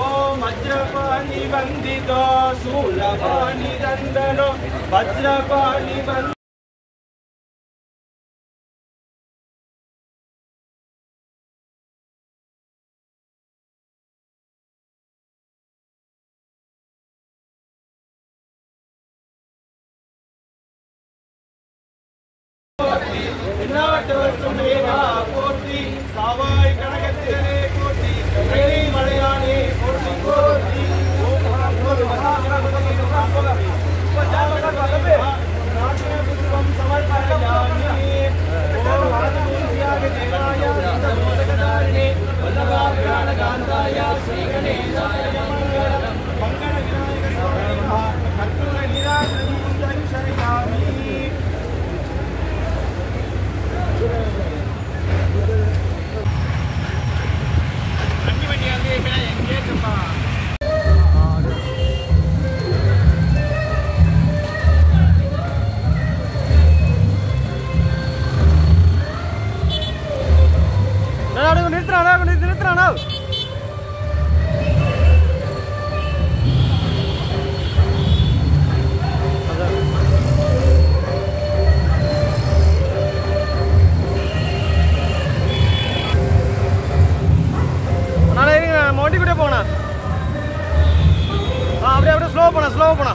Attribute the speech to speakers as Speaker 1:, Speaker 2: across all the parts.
Speaker 1: ओम वज्रपाणि वंदितो शूलपाणि दंडनो वज्रपाणि कोटी कावाई कनकत्तिले कोटी वेणी मलयाणी कोटी कोटी ओम महागणपति नमः उपजापकल्पे नाट्यपुष्पं समर्पयामि ओम आदिमूर्त्याय देवाय मोदकदारिणे वल्लभाभ्यानकान्ताय श्रीगणेशाय मंगलम् मंगलविनायक स्वामिनः कर्पूरनिराजनं शरयामि slow போனா போனா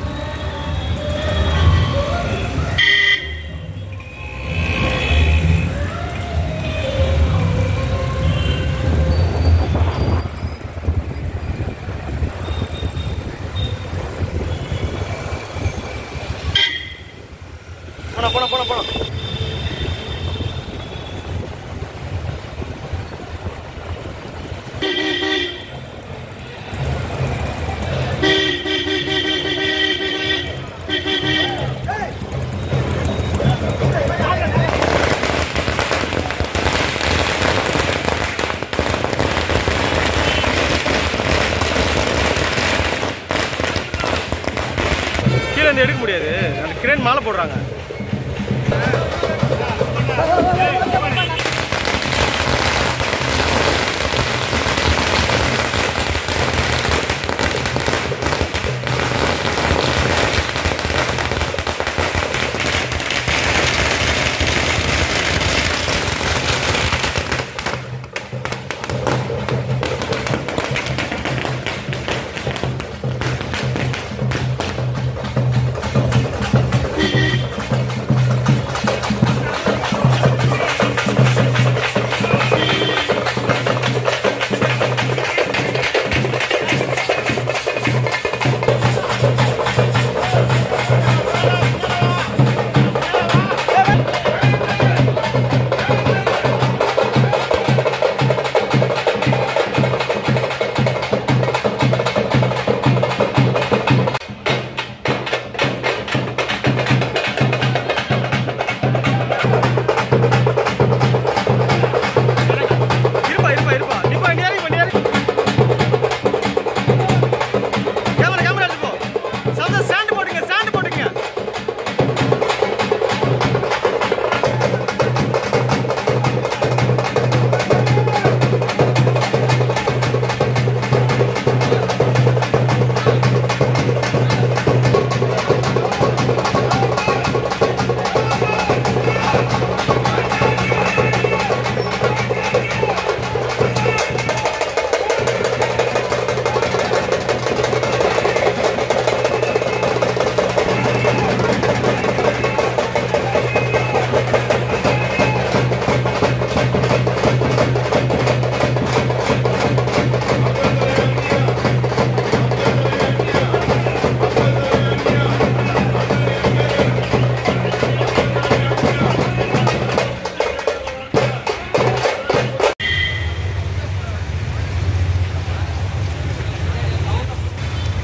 Speaker 1: எடுக்க முடியாது அந்த கிரேன் மேல போடுறாங்க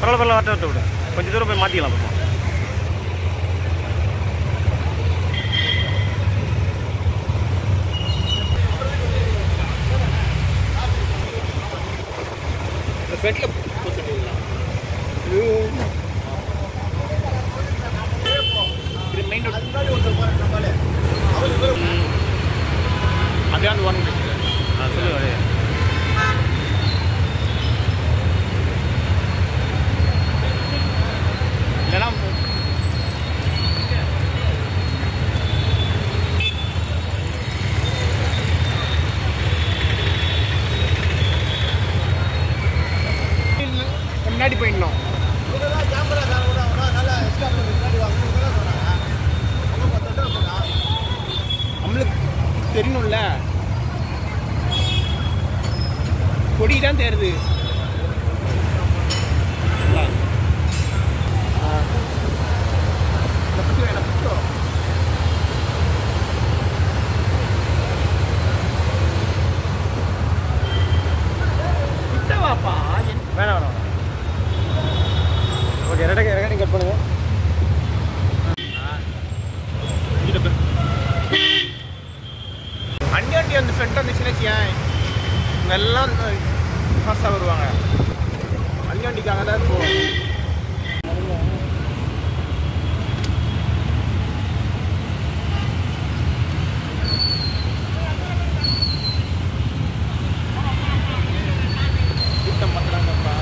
Speaker 1: பரவாயில்ல வாட்ட விட்டு விடு கொஞ்சம் தூரம் போய் மாற்றிக்கலாம் பாப்பா ஃப்ரண்ட்ல போட்டுட்டீங்களா இது மெயின் ரோட் முன்னாடி ஒருத்தர் பாருங்க நம்மளே அவர் அதான் ஒன் சொல்லுங்க
Speaker 2: முன்னாடி போயிடணும். நம்மளுக்கு தெரியணும்ல, கொடி தான் தேருது.
Speaker 1: வேணாம் வேணாம். ஓகே, ரெக்கார்டிங் கட் பண்ணுங்க.
Speaker 2: அண்டி அந்த ஃப்ரெண்ட் வந்துச்சுன்னா ஏன் இவங்கெல்லாம் ஃபாஸ்ட்டாக வருவாங்க. அண்ணிக்காக தான் இருக்கும். கூட்டம் பண்ணுறாங்கப்பா.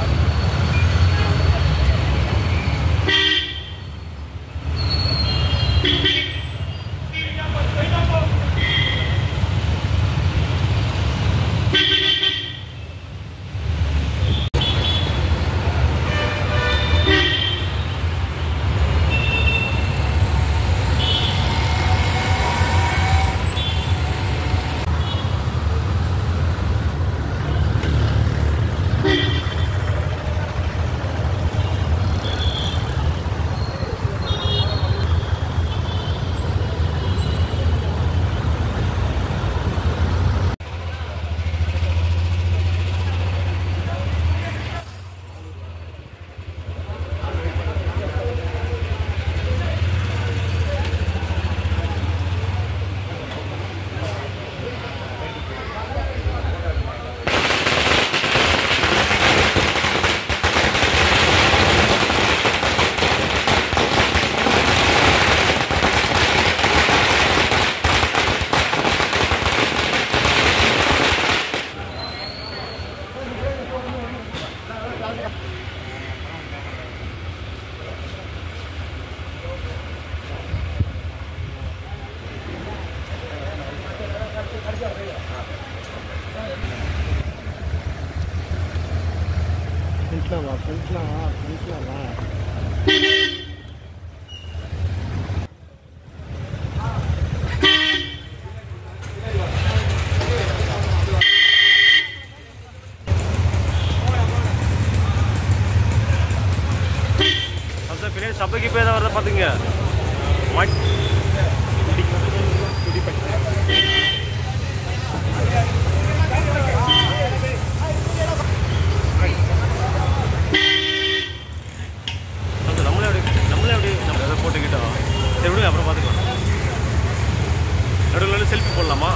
Speaker 2: ஃப்ரெண்ட்ஸ்லாம்
Speaker 1: பின்னாடி சபைக்கு போய் தான் வரத பார்த்துங்க. நம்மளே எப்படி நம்ம எதை போட்டுக்கிட்டோம். சரி விடுங்க, அப்புறம் பார்த்துக்கலாம். நடுவில் செல்ஃபி போடலாமா?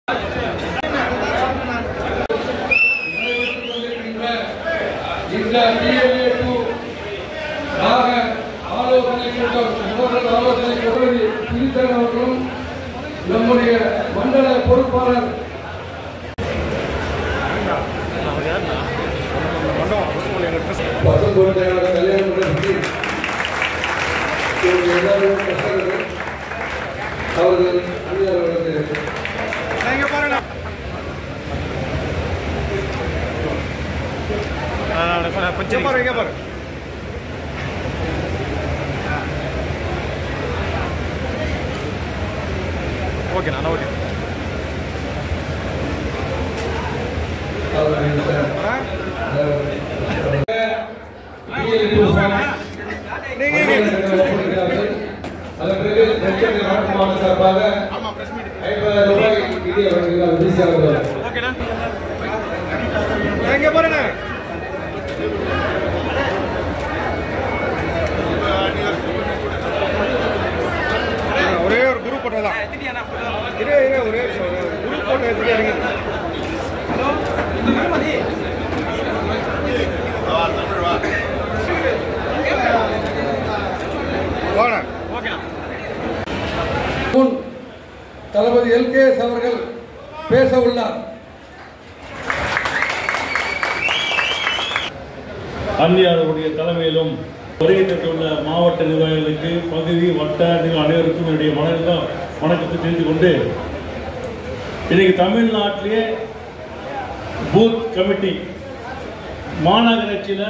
Speaker 3: இந்த DLA2 ஆலோசனை கூட்டம் முதல் ஆலோசனை கூட்டம் திருத்தன் அவர்களும் நம்முடைய மண்டல பொறுப்பாளர் பசுங்கோட்டையாளர் கல்யாணம் எல்லாரும் அவர்கள்
Speaker 1: ஓகே நான் ஓகே
Speaker 3: சார்பாக 50,000 ரூபாய் நிதி வழங்குகிறார்.
Speaker 1: ஓகேண்ணா
Speaker 2: எங்க போறேண்ணா ஒரே ஒரு குரூப் போட்டோ தான் ஒரே குரூப் போட்டோ எப்படி இறங்கி
Speaker 3: தளபதி LKS அவர்கள் பேச உள்ளார்.
Speaker 4: அன்னியாருடைய தலைமையிலும் வருகின்ற மாவட்ட நிர்வாகிகளுக்கு பகுதி வட்ட அனைவருக்கும் என்னுடைய வணக்கத்தை தெரிந்து கொண்டு இன்னைக்கு தமிழ்நாட்டிலே பூத் கமிட்டி மாநகராட்சியில்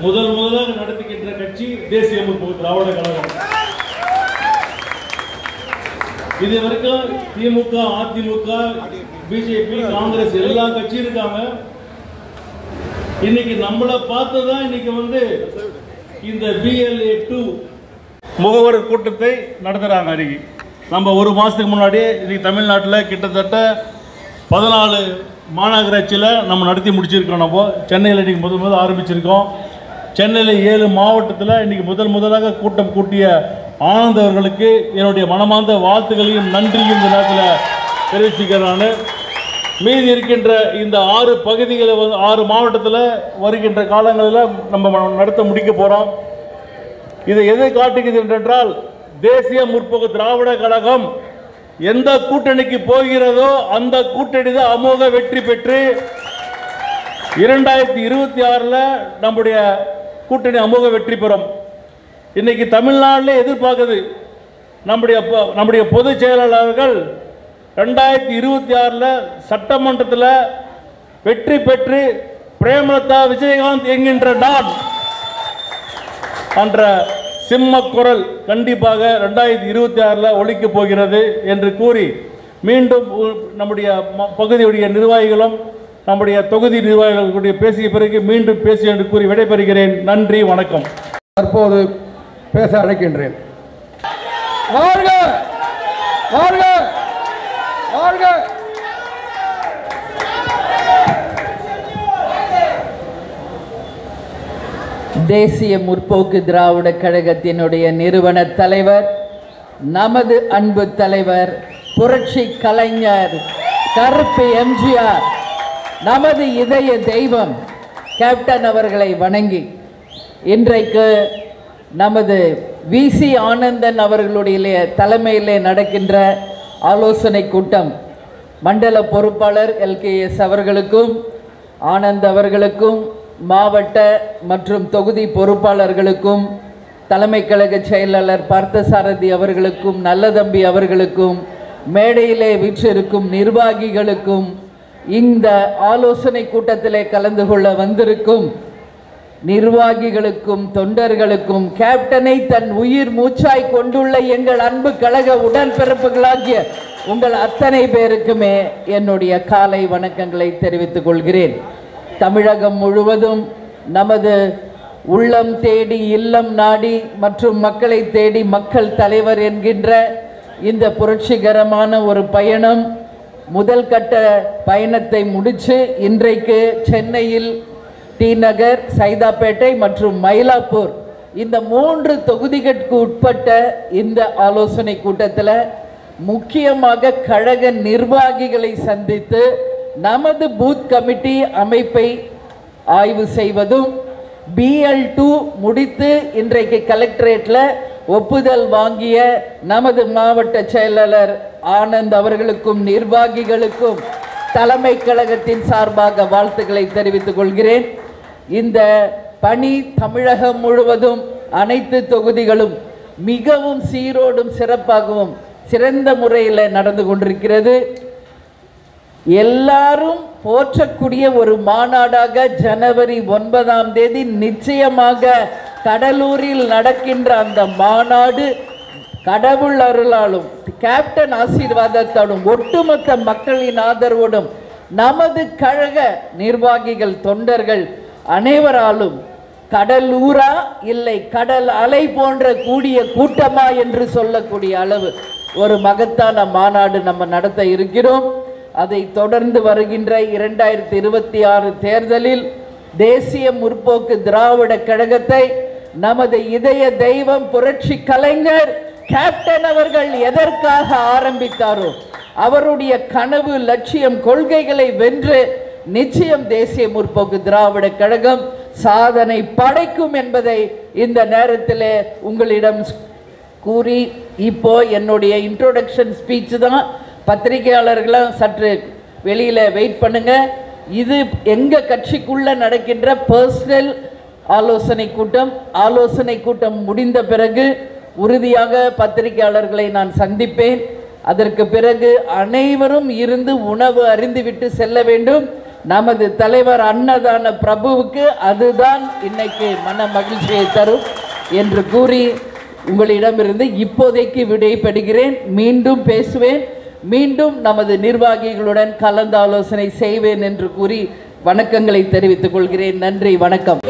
Speaker 4: முதலாக நடத்துகின்ற கட்சி தேசிய முற்போக்கு திராவிட கழகம். இது வரைக்கும் திமுக, அதிமுக, பிஜேபி, காங்கிரஸ் எல்லா கட்சியும் இருக்காங்க. இன்னைக்கு நம்மளை பார்த்துதான் இன்னைக்கு இந்த BLA2 முகவர் கூட்டத்தை நடத்துறாங்க. அன்னைக்கு நம்ம ஒரு மாசத்துக்கு முன்னாடி இன்னைக்கு தமிழ்நாட்டில் கிட்டத்தட்ட 14 மாநகராட்சியில் நம்ம நடத்தி முடிச்சிருக்கோம். நம்ம சென்னையில் இன்னைக்கு முதல் ஆரம்பிச்சிருக்கோம். சென்னையில் 7 மாவட்டத்தில் இன்னைக்கு முதலாக கூட்டம் கூட்டிய ஆனந்த் அவர்களுக்கு என்னுடைய மனமார்ந்த வாழ்த்துக்களையும் நன்றியும் இந்த நேரத்தில் தெரிவிச்சுக்கிறேன். நான் மீதி இருக்கின்ற இந்த 6 பகுதிகளை 6 மாவட்டத்தில் வருகின்ற காலங்களில் நம்ம நடத்த முடிக்க போகிறோம். இதை எதை காட்டுகிறது என்றால் தேசிய முற்போக்கு திராவிட கழகம் எந்த கூட்டணிக்கு போகிறதோ அந்த கூட்டணி தான் அமோக வெற்றி பெற்று 2026 நம்முடைய கூட்டணி அமோக வெற்றி பெறும். இன்னைக்கு தமிழ்நாட்டில் எதிர்பார்க்குது நம்முடைய பொதுச் செயலாளர்கள் 2026 சட்டமன்றத்தில் வெற்றி பெற்று பிரேமலதா விஜயகாந்த் என்கின்ற நான் என்ற சிம்ம குரல் கண்டிப்பாக 2026 ஒலிக்க போகிறது என்று கூறி மீண்டும் நம்முடைய பகுதியுடைய நிர்வாகிகளும் நம்முடைய தொகுதி நிர்வாகிகளுடைய பேசிய பிறகு மீண்டும் பேசி என்று கூறி விடைபெறுகிறேன். நன்றி, வணக்கம்.
Speaker 3: தற்போது பேச அழைக்கின்றேன். வாழ்க வாழ்க வாழ்க.
Speaker 5: தேசிய முற்போக்கு திராவிட கழகத்தினுடைய நிறுவன தலைவர், நமது அன்பு தலைவர், புரட்சி கலைஞர் கருப்பு எம்ஜிஆர், நமது இதய தெய்வம் கேப்டன் அவர்களை வணங்கி இன்றைக்கு நமது VC ஆனந்தன் அவர்களுடைய தலைமையிலே நடக்கின்ற ஆலோசனை கூட்டம் மண்டல பொறுப்பாளர் LKS அவர்களுக்கும் ஆனந்த் அவர்களுக்கும் மாவட்ட மற்றும் தொகுதி பொறுப்பாளர்களுக்கும் தலைமை கழக செயலாளர் பார்த்தசாரதி அவர்களுக்கும் நல்லதம்பி அவர்களுக்கும் மேடையிலே வீற்றிருக்கும் நிர்வாகிகளுக்கும் இந்த ஆலோசனை கூட்டத்திலே கலந்து கொள்ள வந்திருக்கும் நிர்வாகிகளுக்கும் தொண்டர்களுக்கும் கேப்டனை தன் உயிர் மூச்சாய் கொண்டுள்ள எங்கள் அன்பு கழக உடன்பிறப்புகளாகிய உங்கள் அத்தனை பேருக்குமே என்னுடைய காலை வணக்கங்களை தெரிவித்துக் கொள்கிறேன். தமிழகம் முழுவதும் நமது உள்ளம் தேடி இல்லம் நாடி மற்றும் மக்களை தேடி மக்கள் தலைவர் என்கின்ற இந்த புரட்சிகரமான ஒரு பயணம் முதல் கட்ட பயணத்தை முடித்து இன்றைக்கு சென்னையில் டி நகர், சைதாப்பேட்டை மற்றும் மயிலாப்பூர் இந்த 3 தொகுதிகளுக்கு உட்பட்ட இந்த ஆலோசனை கூட்டத்தில் முக்கியமாக கழக நிர்வாகிகளை சந்தித்து நமது பூத் கமிட்டி அமைப்பை ஆய்வு செய்வதும், BL2 முடித்து இன்றைக்கு கலெக்டரேட்ல ஒப்புதல் வாங்கிய நமது மாவட்ட செயலாளர் ஆனந்த் அவர்களுக்கும் நிர்வாகிகளுக்கும் தலைமை கழகத்தின் சார்பாக வாழ்த்துக்களை தெரிவித்துக் கொள்கிறேன். இந்த பணி தமிழகம் முழுவதும் அனைத்து தொகுதிகளும் மிகவும் சீரோடும் சிறப்பாகவும் சிறந்த முறையில் நடந்து கொண்டிருக்கிறது. எல்லாரும் போற்றக்கூடிய ஒரு மாநாடாக ஜனவரி 9ஆம் தேதி நிச்சயமாக கடலூரில் நடக்கின்ற அந்த மாநாடு கடவுள் அருளாலும் கேப்டன் ஆசீர்வாதத்தாலும் ஒட்டுமொத்த மக்களின் ஆதரவோடும் நமது கழக நிர்வாகிகள் தொண்டர்கள் அனைவராலும் கடலூரா இல்லை கடல் அலை போன்ற கூடிய கூட்டமா என்று சொல்லக்கூடிய அளவு ஒரு மகத்தான மாநாடு நம்ம நடத்த இருக்கிறோம். அதை தொடர்ந்து வருகின்ற 2026 தேர்தலில் தேசிய முற்போக்கு திராவிட கழகத்தை நமது இதய தெய்வம் புரட்சி கலைஞர் கேப்டன் அவர்கள் எதற்காக ஆரம்பித்தாரோ அவருடைய கனவு லட்சியம் கொள்கைகளை வென்று நிச்சயம் தேசிய முற்போக்கு திராவிட கழகம் சாதனை படைக்கும் என்பதை இந்த நேரத்தில் உங்களிடம் கூறி, இப்போ என்னுடைய இன்ட்ரோடக்ஷன் ஸ்பீச் தான். பத்திரிகையாளர்களும் சற்று வெளியில வெயிட் பண்ணுங்க. இது எங்க கட்சிக்குள்ள நடக்கின்ற பர்சனல் ஆலோசனை கூட்டம் முடிந்த பிறகு உறுதியாக பத்திரிகையாளர்களை நான் சந்திப்பேன். அதற்கு பிறகு அனைவரும் இருந்து உணவு அருந்திவிட்டு செல்ல வேண்டும். நமது தலைவர் அன்னதான பிரபுவுக்கு அதுதான் இன்னைக்கு மன மகிழ்ச்சியை தரும் என்று கூறி உங்களிடமிருந்து இப்போதைக்கு விடைபெறுகிறேன். மீண்டும் பேசுவேன், மீண்டும் நமது நிர்வாகிகளுடன் கலந்து ஆலோசனை செய்வேன் என்று கூறி வணக்கங்களை தெரிவித்துக் கொள்கிறேன். நன்றி, வணக்கம்.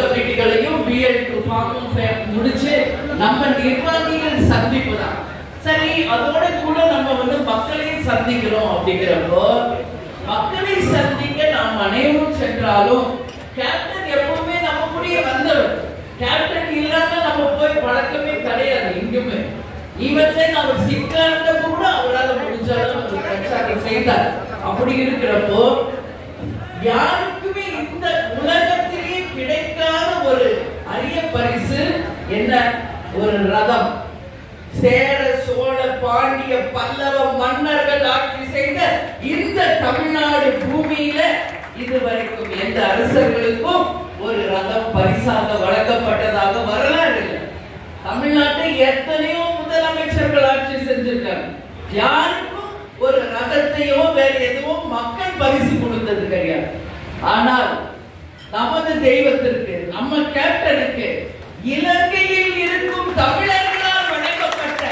Speaker 5: முடிச்சு நம்ம நிர்வாகிகள் சந்திப்பு தான் சரி, அதோட கூட நம்ம மக்களையும் சந்திக்கிறோம். அப்படிங்கிறப்போ மக்களை சந்திக்க நாம் அனைவரும் சென்றாலும் கேப்டன் எப்பவுமே நம்ம கூடயே வந்தவர். கேப்டன் இல்லாம நம்ம போய் பழக்கமே கிடையாது எங்குமே. இவற்றை அவர் சிக்கார்ந்த கூட அவரால் முடிஞ்சாலும் பிரச்சாரம் செய்தார். அப்படி இருக்கிறப்போ யாருக்குமே இந்த உலகத்திலே கிடைக்காத ஒரு அரிய பரிசு என்ன? ஒரு ரதம். சேர சோழ பாண்டிய பல்லவ மன்னர்கள் ஆட்சி செய்த இந்த தமிழ்நாடு பூமியில இதுவரைக்கும் எந்த அரசர்களுக்கும் ஒரு ரதம் பரிசாக வழங்கப்பட்டதாக வரலாறு இல்லை. தமிழ்நாட்டை எத்தனையோ முதலமைச்சர்கள் ஆட்சி செஞ்சிருக்காங்க. யாருக்கும் ஒரு ரதத்தையோ வேற எதுவோ மக்கள் பரிசு கொடுத்தது கிடையாது. ஆனால் நமது தெய்வத்திற்கு, நம்ம கேப்டனுக்கு இலங்கையில் இருக்கும் தமிழர்களால் வழங்கப்பட்ட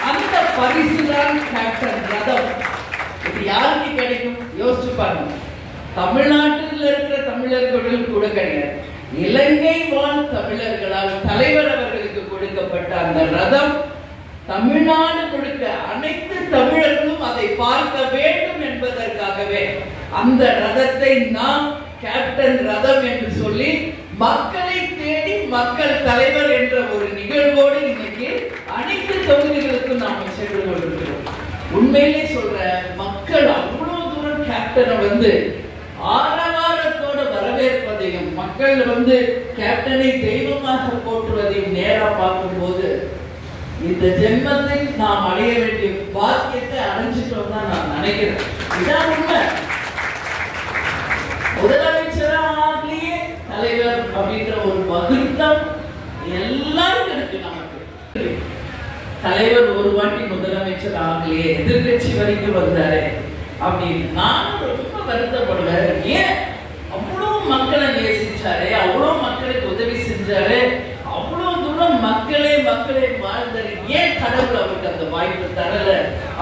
Speaker 5: அந்த பரிசுதான் கேப்டன் ரதம். இது யாருக்கு கிடைக்கும்? யோசிச்சு பாருங்க. தமிழ்நாட்டில் இருக்கிற தமிழர்களும் கூட கிடையாது. இலங்கை வாழ் தமிழர்களால் தலைவர் அவர்களுக்கு கொடுக்கப்பட்ட அந்த ரதம் தமிழ்நாடு கொடுக்க அனைத்து தமிழர்களும் அதை பார்க்க வேண்டும் என்பதற்காகவே அந்த ரதத்தை நாம் கேப்டன் ரதம் என்று சொல்லி மக்களை தேடி மக்கள் தலைவர் என்ற ஒரு நிகழ்வோடு இன்னைக்கு அனைத்து தொகுதிகளுக்கும் நாம் சென்று கொண்டிருக்கிறோம். உண்மையிலே சொல்ற, மக்கள் அவ்வளவு தூரம் கேப்டனை ஆரவாரத்தோட வரவேற்பதையும் மக்கள் கேப்டனை தெய்வமாக போற்றுவதையும் நேரா பார்க்கும் போது இந்த ஜென்மத்தை நாம் அடைய வேண்டிய பாக்கியத்தை அடைஞ்சிட்டோம் தான் நான் நினைக்கிறேன். இதான் உண்மை. முதலமைச்சராகவே தலைவர் அப்படின்ற ஒரு மகிழ்ச்சி எல்லாருக்கும் இருக்கு. நமக்கு தலைவர் ஒரு வாட்டி முதலமைச்சர் ஆகலையே, எதிர்கட்சி வரைக்கும் வந்தாரு அப்படின்னு நான் ரொம்ப வருத்தப்படுவேன். ஏன் அவ்வளவு மக்களை நேசிச்சாரு, அவ்வளவு மக்களுக்கு உதவி செஞ்சாரு, அவ்வளவு தூரம் மக்களே வாழ்ந்தாரு. ஏன் கடவுள் அவருக்கு அந்த வாய்ப்பு தரல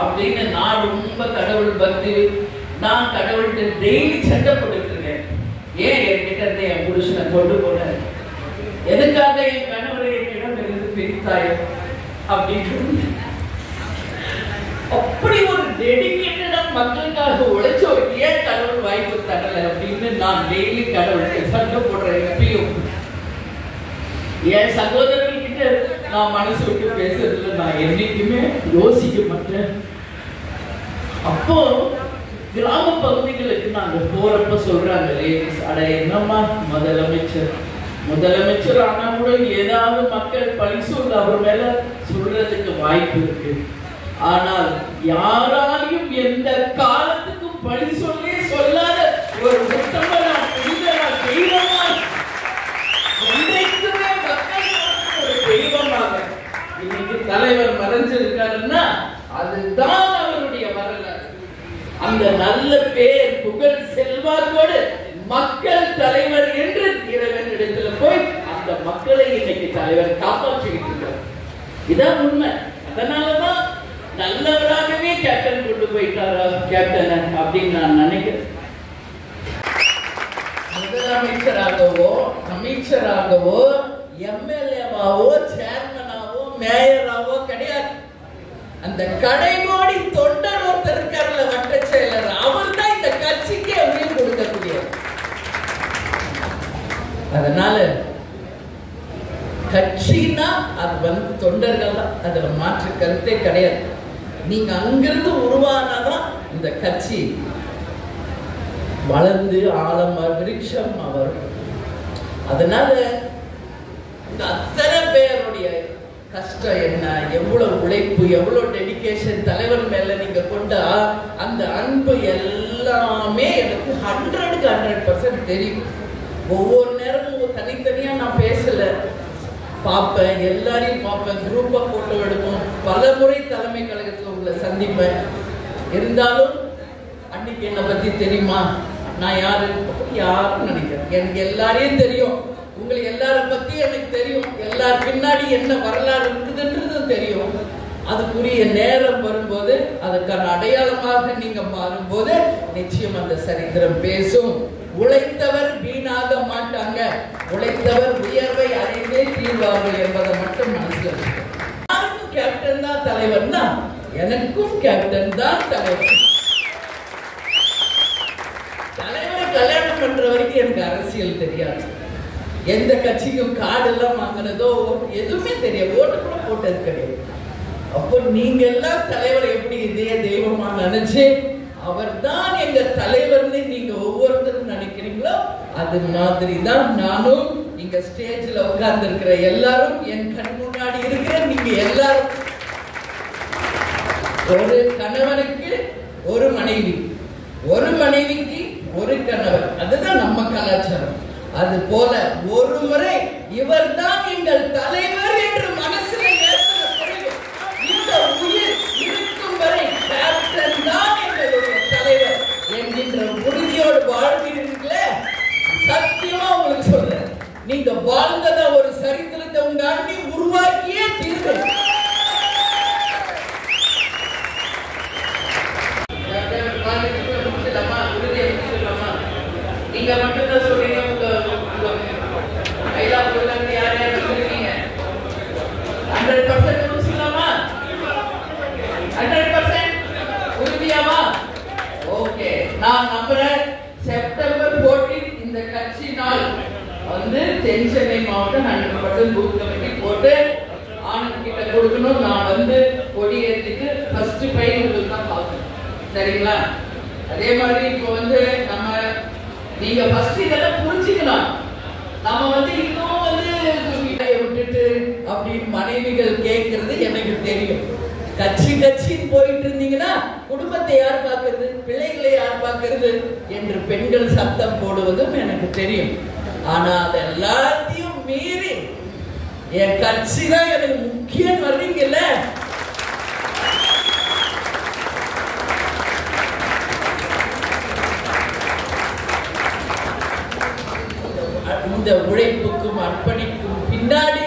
Speaker 5: அப்படின்னு நான் ரொம்ப கடவுள் பக்தி. நான் கடவுள்கிட்ட டெய்லி சண்டை போட்டுட்டு இருக்கேன். ஏன் என்கிட்ட இருந்து என் புருஷனை கொண்டு போன, எதுக்காக என் கணவரை என்னிடம் இருந்து பிரித்தாயோ அப்படின்னு அப்படி ஒரு டெடிகேட்டடா மக்களுக்காக உழைச்சோர் ஏன் கடவுள் வாய்ப்பு தரல அப்படின்னு நான் டெய்லி கடவுளுக்கு சண்டை போடுறேன். எப்பயும் என் சகோதரர்கிட்ட நான் மனசு விட்டு பேசுறதுல நான் என்னைக்குமே யோசிக்க மாட்டேன். அப்போ கிராம பகுதிகளுக்கு நாங்க போறப்ப சொல்றாங்க லேடிஸ், அட என்னம்மா முதலமைச்சர் ஆனா கூட ஏதாவது மக்கள் பழி சொல்ல அவர் மேல சொல்றதுக்கு வாய்ப்பு இருக்கு. ஆனால் யாராலையும் எந்த காலத்துக்கும் பழி சொல்லி சொல்லாத ஒரு உத்தமனா புனிதனா தெய்வமா என்றைக்குமே மக்கள் ஒரு தெய்வமாக இன்னைக்கு தலைவர் மறைஞ்சிருக்காருன்னா அதுதான் அவருடைய வரலாறு. அந்த நல்ல பேர் புகழ் செல்வாக்கோடு மக்கள் தலைவர் என்று இறைவன் இடத்துல போய் அந்த மக்களை இன்னைக்கு தலைவர் காப்பாற்றிக்கிட்டு இருக்கார். இதான் உண்மை. அதனாலதான் நல்லவராகவே கேப்டன் கொண்டு போயிட்டாரா கேப்டன் அப்படின்னு நான் நினைக்கிறேன். முதலமைச்சராகவோ அமைச்சராகவோ எம்எல்ஏவாவோ சேர்மனாவோ மேயராவோ கிடையாது. அந்த கடைகோடி தொண்டர் ஒருத்தர் இருக்கார்ல வட்ட செயலர், அவர் தான் இந்த கட்சிக்கு உயிர் கொடுக்கக்கூடியவர். அதனால கட்சினா அது தொண்டர்கள் தான், அதுல மாற்று கருத்தே கிடையாது. நீங்க அங்கிருந்து உருவானாதான் இந்த கட்சி வளர்ந்து ஆழமா விருட்சமா வரும். அதனால இந்த அத்தனை பேருடைய கஷ்டம் என்ன, எவ்வளவு உழைப்பு, எவ்வளவு டெடிகேஷன் தலைவர் மேல நீங்க கொண்டா அந்த அன்பு எல்லாமே எனக்கு 100க்கு 100% தெரியும். ஒவ்வொரு நேரமும் தனித்தனியா நான் பேசல, பார்ப்பேன், எல்லாரையும் பார்ப்பேன், குரூப்பா போட்டோ எடுப்போம், பல முறை தலைமை கழகத்தில் உங்களை சந்திப்பேன். இருந்தாலும் அன்னைக்கு என்னை பத்தி தெரியுமா, நான் யாருன்னு நினைக்கிறேன். எனக்கு எல்லாரையும் தெரியும், உங்களுக்கு எல்லார பத்தி எனக்கு தெரியும், எல்லார் பின்னாடி என்ன வரலாறு இருக்குதுன்றதும் தெரியும். அதுக்குரிய நேரம் வரும்போது அதுக்கான அடையாளமாக நீங்க மாறும்போது நிச்சயம் அந்த சரித்திரம் பேசும். உழைத்தவர் வீணாக மாட்டாங்க, உழைத்தவர் உயர்வை அடைந்தே தீர்வார்கள் என்பதை மட்டும் மனசுல யாருக்கும் கேப்டன் தான் தலைவர்னா எனக்கும் கேப்டன் தான் தலைவர். தலைவரை கல்யாணம் பண்ற வரைக்கும் எனக்கு அரசியல் தெரியாது, எந்த கட்சிக்கும் கார்டு எல்லாம் வாங்கினதோ எதுவுமே தெரியாது, ஓட்டு கூட போட்டது கிடையாது. அப்போ நீங்க எல்லாம் தலைவரை எப்படி இதே தெய்வமா நினைச்சு அவர் தான் எங்க தலைவர்னு நீங்க ஒவ்வொருத்தரும் நினைக்கிறீங்களோ அது மாதிரி தான் நானும் இங்க ஸ்டேஜ்ல உட்கார்ந்து இருக்கிற எல்லாரும், என் கண் முன்னாடி இருக்கிற நீங்க எல்லாரும். ஒரு கணவனுக்கு ஒரு மனைவி, ஒரு மனைவிக்கு ஒரு கணவர், அதுதான் நம்ம கலாச்சாரம். அது போல ஒரு முறை இவர் தான் எங்கள் தலைவர் என்று மனசுல ஏற்பட பிறகு இந்த உயிர் இருக்கும் வரை கேப்டன் தான் எங்களுடைய தலைவர் என்கின்ற உறுதியோடு வாழ்கிறீர்களே, சத்தியமா உங்களுக்கு சொல்றேன், நீங்க வாழ்ந்தத ஒரு சரித்திரத்தை உங்க அண்ணி உருவாக்கியே தீர்வு. நீங்க மட்டும்தான் சொல்றீங்க, யார் யார் சொல்றீங்க 100% முடிச்சுக்கலாமா? 100% உறுதியாமா? ஓகே, நான் நம்புறேன் செப்டம்பர் 14 இந்த கட்சி நாள் வந்து தென் சென்னை மாவட்டம் 100% பூத் கமிட்டி போட்டு ஆனந்த் கிட்ட கொடுக்கணும். நான் வந்து கொடி ஏற்றிட்டு ஃபர்ஸ்ட் ஃபைல் உங்களுக்கு தான் பார்க்கணும், சரிங்களா? அதே மாதிரி இப்போ வந்து நம்ம நீங்க ஃபர்ஸ்ட் இதெல்லாம் புரிஞ்சுக்கலாம். நம்ம வந்து இன்னும் வந்து விட்டுட்டு அப்படின்னு மனைவிகள் கேட்கறது எனக்கு தெரியும். கட்சின்னு போயிட்டு இருந்தீங்கன்னா குடும்பத்தை யார் பார்க்கறது, பிள்ளைகளை யார் பார்க்கறது என்று பெண்கள் சத்தம் போடுவதும் எனக்கு தெரியும். ஆனா அது எல்லாத்தையும் மீறி என் கட்சி தான் எனக்கு முக்கியம் வர்றீங்கல்ல, இந்த உழைப்புக்கும் அர்ப்பணிக்கும் பின்னாடி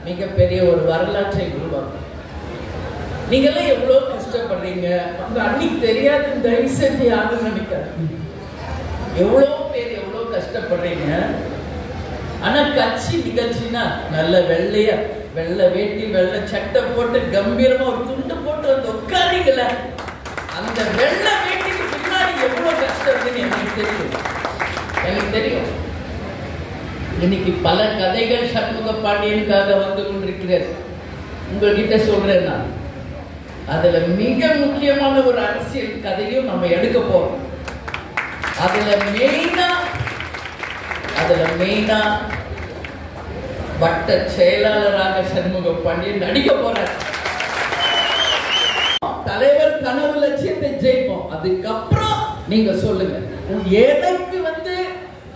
Speaker 5: மிகப்பெரிய ஒரு வரலாற்றை உருவாக்கும். நீங்க எல்லாம் எவ்வளவு கஷ்டப்படுறீங்க, உங்க அன்னைக்கு தெரியாது, தயவு செஞ்சு யாரும் நினைக்காது. எவ்வளவு பேர் எவ்வளவு கஷ்டப்படுறீங்க. ஆனா கட்சி நிகழ்ச்சினா நல்ல வெள்ளையா வெள்ளை வேட்டி வெள்ளை சட்டை போட்டு கம்பீரமா ஒரு துண்டு போட்டு வந்து உட்காரீங்கள, அந்த வெள்ளை வேட்டிக்கு பின்னாடி எவ்வளவு கஷ்டம் எனக்கு தெரியும், எனக்கு தெரியும். இன்னைக்கு பல கதைகள் சண்முக பாண்டியனுக்காக வந்து கொண்டிருக்கிறது. உங்ககிட்ட சொல்றேன் நான், அதுல மிக முக்கியமான ஒரு அரசியல் கதையும் நம்ம எடுக்க போறோம். அதுல மெயினா வட்ட செயலாளராக சண்முக பாண்டியன் நடிக்க போறார். தலைவர் கனவு லட்சியத்தை ஜெயிப்போம். அதுக்கப்புறம் நீங்க சொல்லுங்க. எனக்கு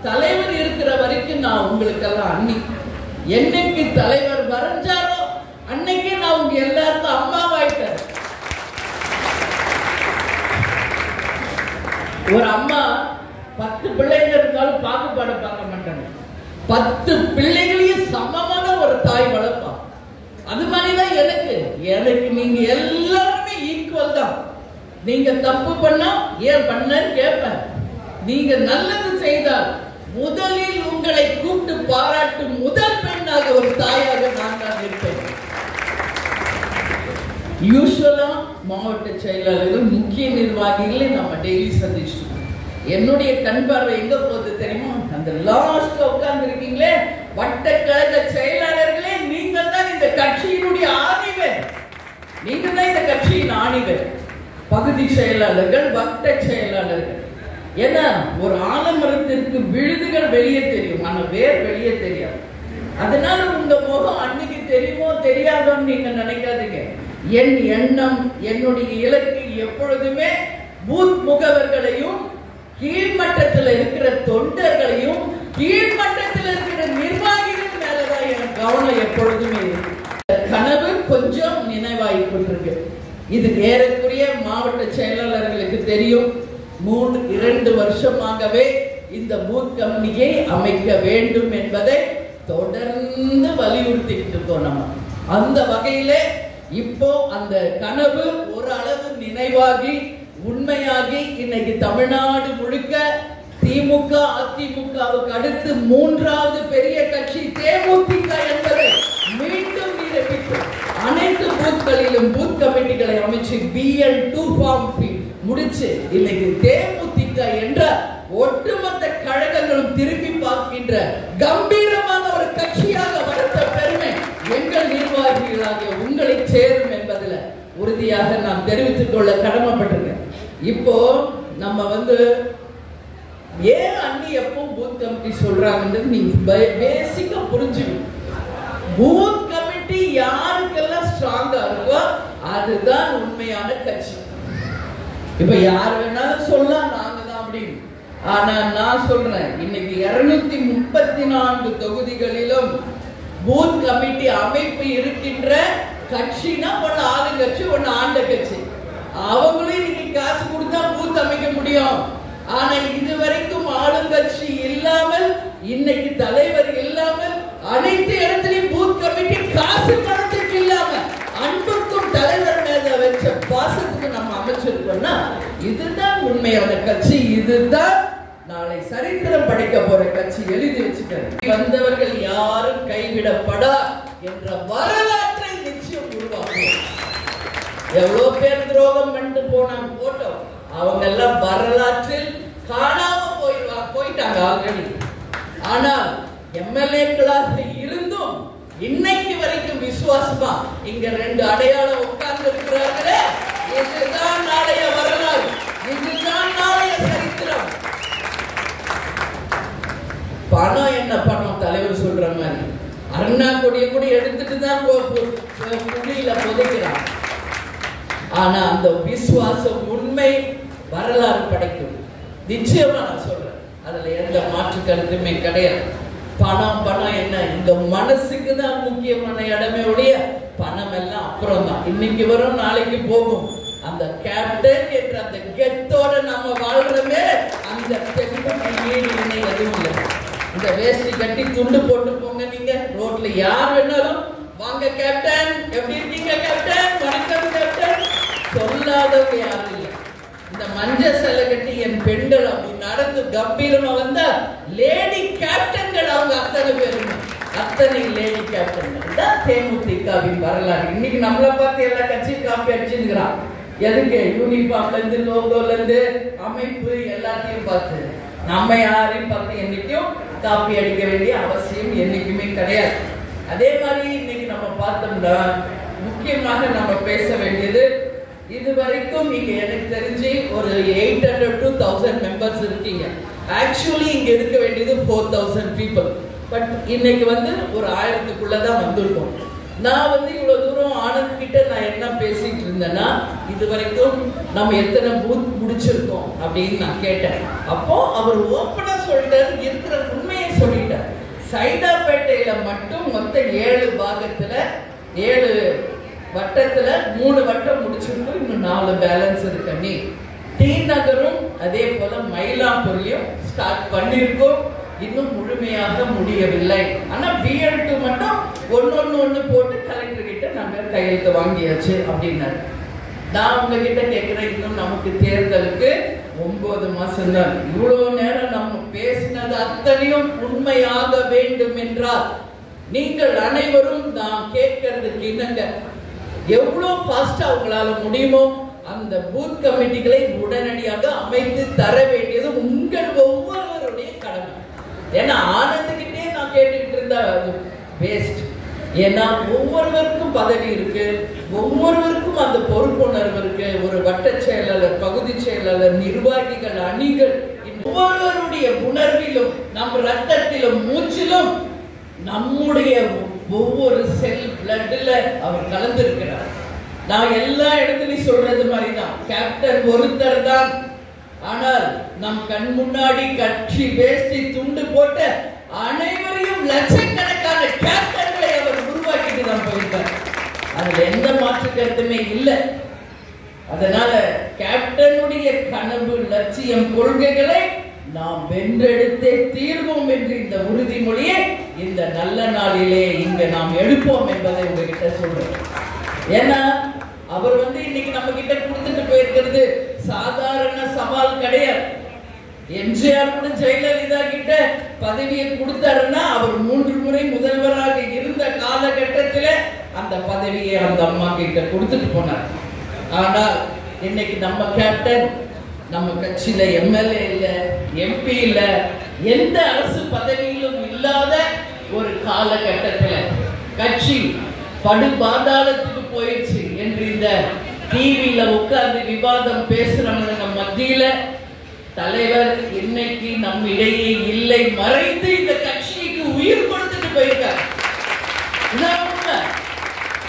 Speaker 5: தலைவர் இருக்கிற வரைக்கும் நான் உங்களுக்கெல்லாம் அண்ணி. என்னைக்கு தலைவர் வரைஞ்சாரோ அன்னைக்கு நான் உங்க எல்லாருக்கும் அம்மாவாயிட்டேன். ஒரு அம்மா 10 பிள்ளைங்க இருந்தாலும் பாகுபாடு பார்க்க மாட்டாங்க. 10 பிள்ளைகளையும் சமமான ஒரு தாய் வளர்ப்பா. அது மாதிரிதான் எனக்கு நீங்க எல்லாருமே ஈக்குவல் தான். நீங்க தப்பு பண்ணா ஏன் பண்ணன்னு கேட்பேன். நீங்க நல்லது செய்தால் முதலில் உங்களை கூப்பிட்டு பாராட்டும் முதல் பெண்ணாக ஒரு தாயாக நான் தான் இருப்பேன். யூசுவலா மாவட்ட செயலாளர்கள் முக்கிய நிர்வாகிகளை நம்ம டெய்லி சந்திச்சிருக்கோம். என்னுடைய கண் பார்வை எங்க போகுது தெரியுமா? அந்த லாஸ்ட்ல உட்கார்ந்து இருக்கீங்களே வட்ட கழக செயலாளர்களே, நீங்கள் தான் இந்த கட்சியினுடைய ஆணிவேர். நீங்க தான் இந்த கட்சியின் ஆணிவேர். பகுதி செயலாளர்கள், வட்ட செயலாளர்கள். ஏன்னா ஒரு ஆலமரத்திற்கு விழுதுகள் வெளியே தெரியும், ஆனா வேர் வெளியே தெரியாது. அதனால உங்க முகம் அன்னைக்கு தெரியுமோ தெரியாதோன்னு நீங்க நினைக்காதீங்க. என் எண்ணம், என்னுடைய இலக்கு எப்பொழுதுமே பூத் முகவர்களையும் கீழ்மட்டத்தில் இருக்கிற தொண்டர்களையும் கீழ்மட்டத்தில் இருக்கிற நிர்வாகிகள் மேலதான் என் கவனம் எப்பொழுதுமே இருக்கு. கனவு கொஞ்சம் நினைவாகி கொண்டிருக்கு. இது ஏறக்குறைய மாவட்ட செயலாளர்களுக்கு தெரியும். 2 வருஷமாகவே இந்த பூத் கமிட்டியை அமைக்க வேண்டும் என்பதை தொடர்ந்து வலியுறுத்திட்டு இருக்கோம் நம்ம. அந்த வகையிலே இப்போ அந்த கனவு ஒரு அளவு நினைவாகி உண்மையாகி இன்னைக்கு தமிழ்நாடு முழுக்க திமுக அதிமுகவுக்கு அடுத்து 3வது பெரிய கட்சி தேமுதிக என்பதை மீண்டும் நிரூபித்து அனைத்து பூத்களிலும் பூத் கமிட்டிகளை அமைச்சு BL2 ஃபார்ம் முடிச்சு இன்னைக்கு தேமுதிக என்ற ஒட்டுமொத்த கழகங்களும் திரும்பி பார்க்கின்ற கம்பீரமான ஒரு கட்சியாக வளர்த்த பெருமை எங்கள் நிர்வாகிகளாகிய உங்களை சேரும் என்பதில் உறுதியாக நான் தெரிவித்துக் கொள்ள கடமைப்பட்டிருக்கேன். இப்போ நம்ம ஏன் அண்ணி எப்போ பூத் கமிட்டி சொல்றாங்கன்றது நீங்க பேசிக்கா புரிஞ்சுக்கணும். பூத் கமிட்டி யாருக்கெல்லாம் ஸ்ட்ராங்கா இருக்கோ அதுதான் உண்மையான கட்சி. இப்ப யார் வேணாலும் சொல்லலாம் நாங்க தான் அப்படின்னு. ஆனா நான் சொல்றேன், இன்னைக்கு 234 தொகுதிகளிலும் பூத் கமிட்டி அமைப்பு இருக்கின்ற கட்சினா ஒண்ணு ஆளுங்கட்சி, ஒண்ணு ஆண்ட கட்சி. அவங்களும் இன்னைக்கு காசு கொடுத்தா பூத் அமைக்க முடியும். ஆனா இதுவரைக்கும் ஆளுங்கட்சி இல்லாமல், இன்னைக்கு தலைவர் இல்லாமல், அனைத்து இடத்திலையும் பூத் கமிட்டி காசு பணத்துக்கு இல்லாம அன்புக்கும் தலைவர் மேல வச்ச பாசத்துக்கு நம்ம அமைச்சிருக்கோம்னா இதுதான் உண்மையான கட்சி. இதுதான் நாளை சரித்திரம் படைக்க போற கட்சி. எழுதி வச்சுக்க. வந்தவர்கள் யாரும் கைவிடப்படா என்ற வரலாற்றை நிச்சயம் உருவாக்கும். எவ்வளவு பேர் துரோகம் பண்ணிட்டு போனாங்க போட்டோம். அவங்க எல்லாம் வரலாற்றில் காணாம போயிட்டாங்க ஆல்ரெடி. ஆனால் எம்எல்ஏக்களாக இருந்தும் இன்னைக்கு வரைக்கும் விசுவாசமா இங்க 2 அடையாளம் உட்கார்ந்து இருக்கிறார்களே, இதுதான் நாளைய வரலாறு, இதுதான் நாளைய சரித்திரம். பணம் என்ன பணம்? தலைவர் சொல்ற மாதிரி அண்ணா கொடியை கூட எடுத்துட்டு தான் புள்ளியில புதைக்கிறான். ஆனா அந்த விசுவாசம் உண்மை வரலாறு படைக்கும். நிச்சயமா நான் சொல்றேன், அதுல எந்த மாற்று கருத்துமே கிடையாது. பணம் என்ன, இந்த மனசுக்கு தான் முக்கியமான இடமே ஒழிய பணம் எல்லாம் அப்புறம் தான். இன்னைக்கு வரும் நாளைக்கு போகும். அந்த கேப்டன் என்ற அந்த கெத்தோட நம்ம வாழ்றமே, அந்த தெம்புக்கு ஈடு இணை எதுவும் இல்லை. இந்த வேஷ்டி கட்டி துண்டு போட்டு போங்க, நீங்க ரோட்ல யார் வேணாலும் வாங்க கேப்டன், எப்படி இருக்கீங்க கேப்டன், வணக்கம் கேப்டன் சொல்லாதவங்க யாரும் இல்லை. இந்த மஞ்சள் சேலை கட்டி என் பெண்கள் அப்படி நடந்து கம்பீரமா வந்தா லேடி கேப்டன்கள் அவங்க அத்தனை பேருங்க, அத்தனை லேடி கேப்டன்கள் தான் தேமுதிகவின் வரலாறு. இன்னைக்கு நம்மளை பார்த்து எல்லா கட்சியும் காப்பி அடிச்சுக்கிறான். எதுக்கு? யூனிஃபார்ம்ல இருந்து, லோகோல இருந்து, அமைப்பு எல்லாத்தையும் பார்த்து. நம்ம யாரையும் பார்த்து என்னைக்கும் காப்பி அடிக்க வேண்டிய அவசியம் என்னைக்குமே கிடையாது. அதே மாதிரி இன்னைக்கு நம்ம பார்த்தோம்னா முக்கியமாக நம்ம பேச வேண்டியது இதுவரைக்கும் இங்க எனக்கு தெரிஞ்சு ஒரு 800 to 1000 மெம்பர்ஸ் இருக்கீங்க. ஆக்சுவலி இங்க இருக்க வேண்டியது 4000 people. பட் இன்னைக்கு வந்து ஒரு 1000க்குள்ள தான் வந்திருக்கோம். நான் வந்து இவ்வளவு தூரம் ஆனந்த் கிட்ட நான் என்ன பேசிட்டு இருந்தேன்னா, இதுவரைக்கும் நம்ம எத்தனை பூத் முடிச்சிருக்கோம் அப்படின்னு நான் கேட்டேன். அப்போ அவர் ஓப்பனா சொல்லிட்டாரு, இருக்கிற உண்மையை சொல்லிட்டார். சைதாப்பேட்டையில மட்டும் மொத்தம் 7 பாகத்துல 7 வட்டத்துல 3 வட்டம் முடிச்சிருக்கோம். இன்னும் 4 பேலன்ஸ் இருக்கு. நீ டி நகரும் அதே போல மயிலாப்பூர்லயும் ஸ்டார்ட் பண்ணிருக்கோம். இன்னும் முழுமையாக முடியவில்லை. ஆனா BL2 மட்டும் ஒன்னு போட்டு கலெக்டர் கிட்ட நாங்க கையெழுத்து வாங்கியாச்சு அப்படின்னாரு. நான் உங்ககிட்ட கேட்கிறேன், இன்னும் நமக்கு தேர்தலுக்கு 9 மாசம் தான். இவ்வளவு நேரம் நம்ம பேசினது அத்தனையும் உண்மையாக வேண்டும் என்றால் நீங்கள் அனைவரும் நான் கேட்கறதுக்கு இணங்க எவ்வளவு ஃபாஸ்டா உங்களால முடியுமோ அந்த பூத் கமிட்டிகளை உடனடியாக அமைத்து தர வேண்டியது உங்கள் ஒவ்வொருவருடைய கடமை. ஏன்னா ஆனந்துகிட்டே நான் கேட்டுக்கிட்டு இருந்தா அது வேஸ்ட். ஏன்னா ஒவ்வொருவருக்கும் பதவி இருக்கு, ஒவ்வொருவருக்கும் அந்த பொறுப்புணர்வு இருக்கு. ஒரு வட்ட செயலாளர், பகுதி செயலாளர், நிர்வாகிகள், அணிகள், ஒவ்வொருவருடைய உணர்விலும் நம் ரத்தத்திலும் மூச்சிலும் நம்முடைய ஒவ்வொரு செல் பிளட்ல அவர் கலந்திருக்கிறார். நான் எல்லா இடத்துலயும் சொல்றது மாதிரிதான், கேப்டன் ஒருத்தர் தான். ஆனால் நம் கண் முன்னாடி கட்சி வேஷ்டி துண்டு போட்ட அனைவரையும் லட்சக்கணக்கான கேப்டன்களை அவர் உருவாக்கிட்டு தான் போயிருக்கார். அதுல எந்த மாற்று கருத்துமே இல்லை. அதனால கேப்டனுடைய கனவு, லட்சியம், கொள்கைகளை நாம் வென்றெடுத்தே தீர்வோம் என்று இந்த உறுதிமொழியை இந்த நல்ல நாளிலே இங்க நாம் எடுப்போம் என்பதை உங்ககிட்ட சொல்றேன். ஏன்னா அவர் வந்து இன்னைக்கு நம்ம கிட்ட கொடுத்துட்டு போயிருக்கிறது சாதாரண சவால் கிடையாது. எம்ஜிஆர் கூட ஜெயலலிதா கிட்ட பதவியை கொடுத்தாருன்னா அவர் 3 முறை முதல்வராக இருந்த காலகட்டத்தில் அந்த பதவியை அந்த அம்மா கிட்ட கொடுத்துட்டு போனார். ஆனால் இன்னைக்கு நம்ம கேப்டன் நம்ம கட்சியில எம்எல்ஏ இல்ல, எம்பி இல்ல, எந்த அரசு பதவியிலும் இல்லாத ஒரு காலகட்டத்தில் கட்சி படு பாதாளத்துக்கு போயிடுச்சு என்று இந்த டிவியில உட்கார்ந்து விவாதம் பேசுறவங்க மத்தியில தலைவர் இன்னைக்கு நம் இடையே இல்லை, மறைந்து இந்த கட்சிக்கு உயிர் கொடுத்துட்டு போயிருக்கார்.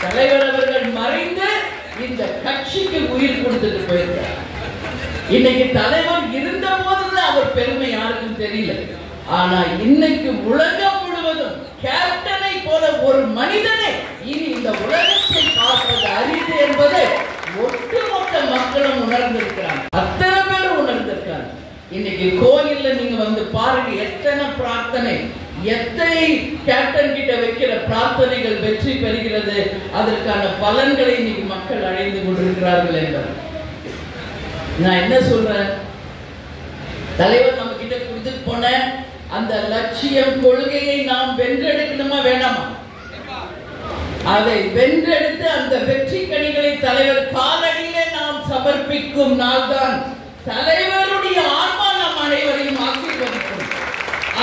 Speaker 5: தலைவர் அவர்கள் மறைந்து இந்த கட்சிக்கு உயிர் கொடுத்துட்டு போயிருக்கார். இன்னைக்கு தலைவர் இருந்த போதுதான் அவர் பெருமை யாருக்கும் தெரியல. ஆனா இன்னைக்கு உலகம் முழுவதும் கேப்டனை போல ஒரு மனிதனை இனி இந்த உலகத்தை பார்ப்பது அரிது என்பதை ஒட்டுமொத்த மக்களும் உணர்ந்திருக்கிறாங்க. அத்தனை பேரும் உணர்ந்திருக்காங்க. இன்னைக்கு கோயில்ல நீங்க வந்து பாருங்க, எத்தனை பிரார்த்தனை, எத்தனை கேப்டன் கிட்ட வைக்கிற பிரார்த்தனைகள் வெற்றி பெறுகிறது. அதற்கான பலன்களை இன்னைக்கு மக்கள் அடைந்து கொண்டிருக்கிறார்கள் என்பது. நான் என்ன சொல்றேன், தலைவர் நம்ம கிட்ட கொடுத்துட்டு போன அந்த லட்சியம், கொள்கையை நாம் வென்றெடுக்கணுமா வேணாமா? அதை வென்றெடுத்து அந்த வெற்றி கனிகளை தலைவர் காலடியிலே நாம் சமர்ப்பிக்கும் நாள் தான் தலைவருடைய ஆன்மா நம் அனைவரையும் ஆசீர்வதிக்கும்.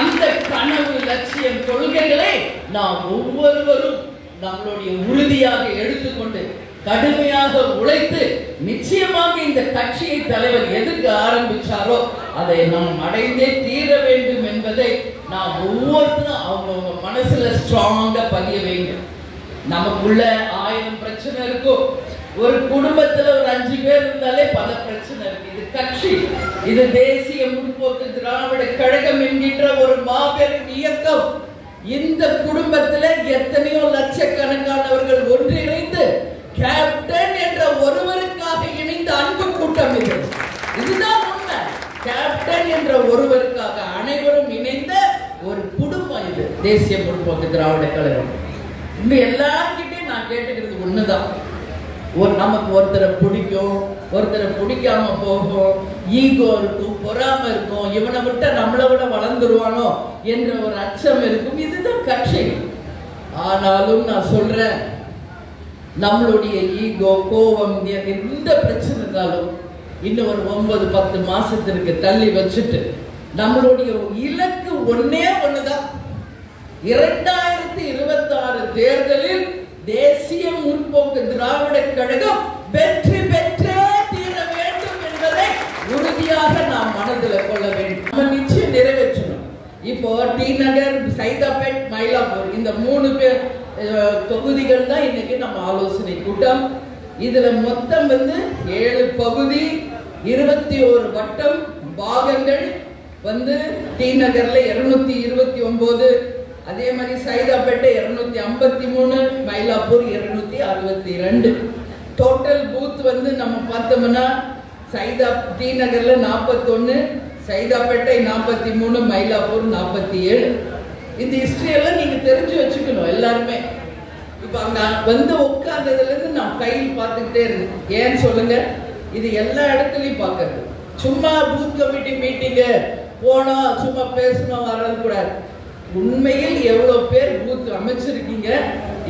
Speaker 5: அந்த கனவு, லட்சியம், கொள்கைகளை நாம் ஒவ்வொருவரும் நம்மளுடைய உறுதியாக எடுத்துக்கொண்டு கடுமையாக உழைத்து நிச்சயமாக இந்த கட்சியை தலைவர் எதுக்கு ஆரம்பிச்சாரோ அதை நாம் அடைந்தே தீர வேண்டும் என்பதை நாம் ஒவ்வொருத்தரும் அவங்க மனசுல ஸ்ட்ராங்கா பதிய வைங்க. நமக்குள்ள 1000 பிரச்சனை இருக்கும். ஒரு குடும்பத்துல ஒரு 5 பேர் இருந்தாலே பல பிரச்சனை இருக்கு. இது கட்சி, இது தேசிய முற்போக்கு திராவிட கழகம் என்கின்ற ஒரு மாபெரும் இயக்கம். இந்த குடும்பத்துல எத்தனையோ லட்சக்கணக்கானவர்கள் ஒன்றிணைந்து கேப்டன் என்ற ஒருவருக்காக இணைந்த அன்பு கூட்டம் இது. இதுதான் உண்மை. கேப்டன் என்ற ஒருவருக்காக அனைவரும் இணைந்த ஒரு குடும்பம் இது தேசிய முற்போக்கு திராவிட கழகம். இங்க எல்லார்கிட்டையும் நான் கேட்டுக்கிறது ஒண்ணுதான், நமக்கு ஒருத்தரை பிடிக்கும், ஒருத்தரை பிடிக்காம போகும், ஈகோ இருக்கும், பொறாமை இருக்கும், இவனை விட்ட நம்மளை விட வளர்ந்துருவானோ என்ற ஒரு அச்சம் இருக்கும். இதுதான் கட்சி. ஆனாலும் நான் சொல்றேன், நம்மளுடைய ஈகோ, கோபம், எந்த பிரச்சனை இருந்தாலும் இன்னும் ஒரு 9-10 மாசத்திற்கு தள்ளி வச்சுட்டு நம்மளுடைய இலக்கு ஒன்னே ஒண்ணுதான். 2026 தேர்தலில் தேசிய முற்போக்கு திராவிட கழகம் வெற்றி பெற்றே டி நகர், சைதாப்பேட், மயிலாப்பூர் இந்த 3 தொகுதிகள் தான் இன்னைக்கு நம்ம ஆலோசனை கூட்டம். இதுல மொத்தம் 7 பகுதி, 21 வட்டம் பாகங்கள் டி நகர்ல 229, அதே மாதிரி சைதாப்பேட்டை 253, மயிலாப்பூர் 262. டோட்டல் பூத் நம்ம பார்த்தோம்னா டி நகர்ல 41, சைதாப்பேட்டை 43, மயிலாப்பூர் 47. இந்த ஹிஸ்டரி எல்லாம் நீங்க தெரிஞ்சு வச்சுக்கணும் எல்லாருமே. இப்ப அங்க உட்கார்ந்ததுல இருந்து நான் ஃபைல் பார்த்துக்கிட்டே இருந்தேன். ஏன்னு சொல்லுங்க, இது எல்லா இடத்துலயும் பார்க்கறது. சும்மா பூத் கமிட்டி மீட்டிங் போனா சும்மா பேசணும் வர்றது கூடாது. உண்மையில் எவ்வளவு பேர் பூத் அமைச்சிருக்கீங்க,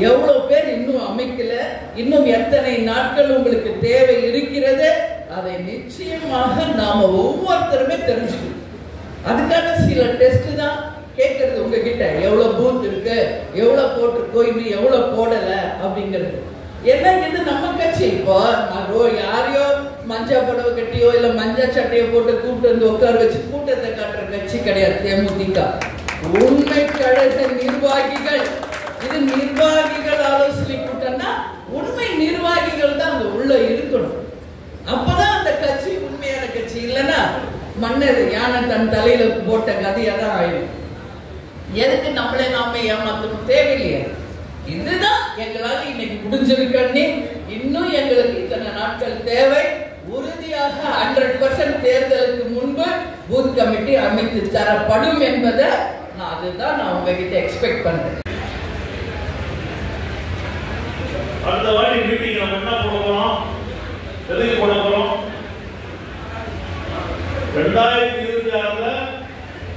Speaker 5: எவ்வளவு பேர் இன்னும் அமைக்கல, இன்னும் எத்தனை நாட்கள் உங்களுக்கு தேவை இருக்கிறது, அதை நிச்சயமாக நாம ஒவ்வொருத்தருமே தெரிஞ்சுக்கணும். அதுக்கான சில டெஸ்ட் தான் கேட்கறது உங்ககிட்ட. எவ்வளவு பூத் இருக்கு, எவ்வளவு போட்டிருக்கோ, இன்னும் எவ்வளவு போடல அப்படிங்கிறது. ஏன்னா இது நம்ம கட்சி. இப்போ யாரையோ மஞ்சா புடவை கட்டியோ இல்ல மஞ்சா சட்டையோ போட்டு கூப்பிட்டு உட்கார வச்சு கூட்டத்தை காட்டுற கட்சி கிடையாது தேமுதிக. உண்மை கழக நிர்வாகிகள். இது நிர்வாகிகள் ஆலோசனை கூட்டம்னா உண்மை நிர்வாகிகள் தான் அங்க உள்ள இருக்கணும். அப்பதான் அந்த கட்சி உண்மையான கட்சி. இல்லைன்னா மன்னர் யானை தன் தலையில போட்ட கதையா தான் ஆயிடும். எதுக்கு நம்மளே நாம ஏமாத்தணும்? தேவையில்லையே. இதுதான் எங்களால இன்னைக்கு முடிஞ்சிருக்கன்னு. இன்னும் எங்களுக்கு இத்தனை நாட்கள் தேவை. உறுதியாக 100% தேர்தலுக்கு முன்பு பூத் கமிட்டி அமைத்து தரப்படும் என்பதை அதுதான் நான் உங்ககிட்ட எக்ஸ்பெக்ட் பண்றேன்.
Speaker 4: அடுத்த வாட்டி மீட்டிங் நம்ம என்ன போட போறோம், எதுக்கு போட போறோம்? 2026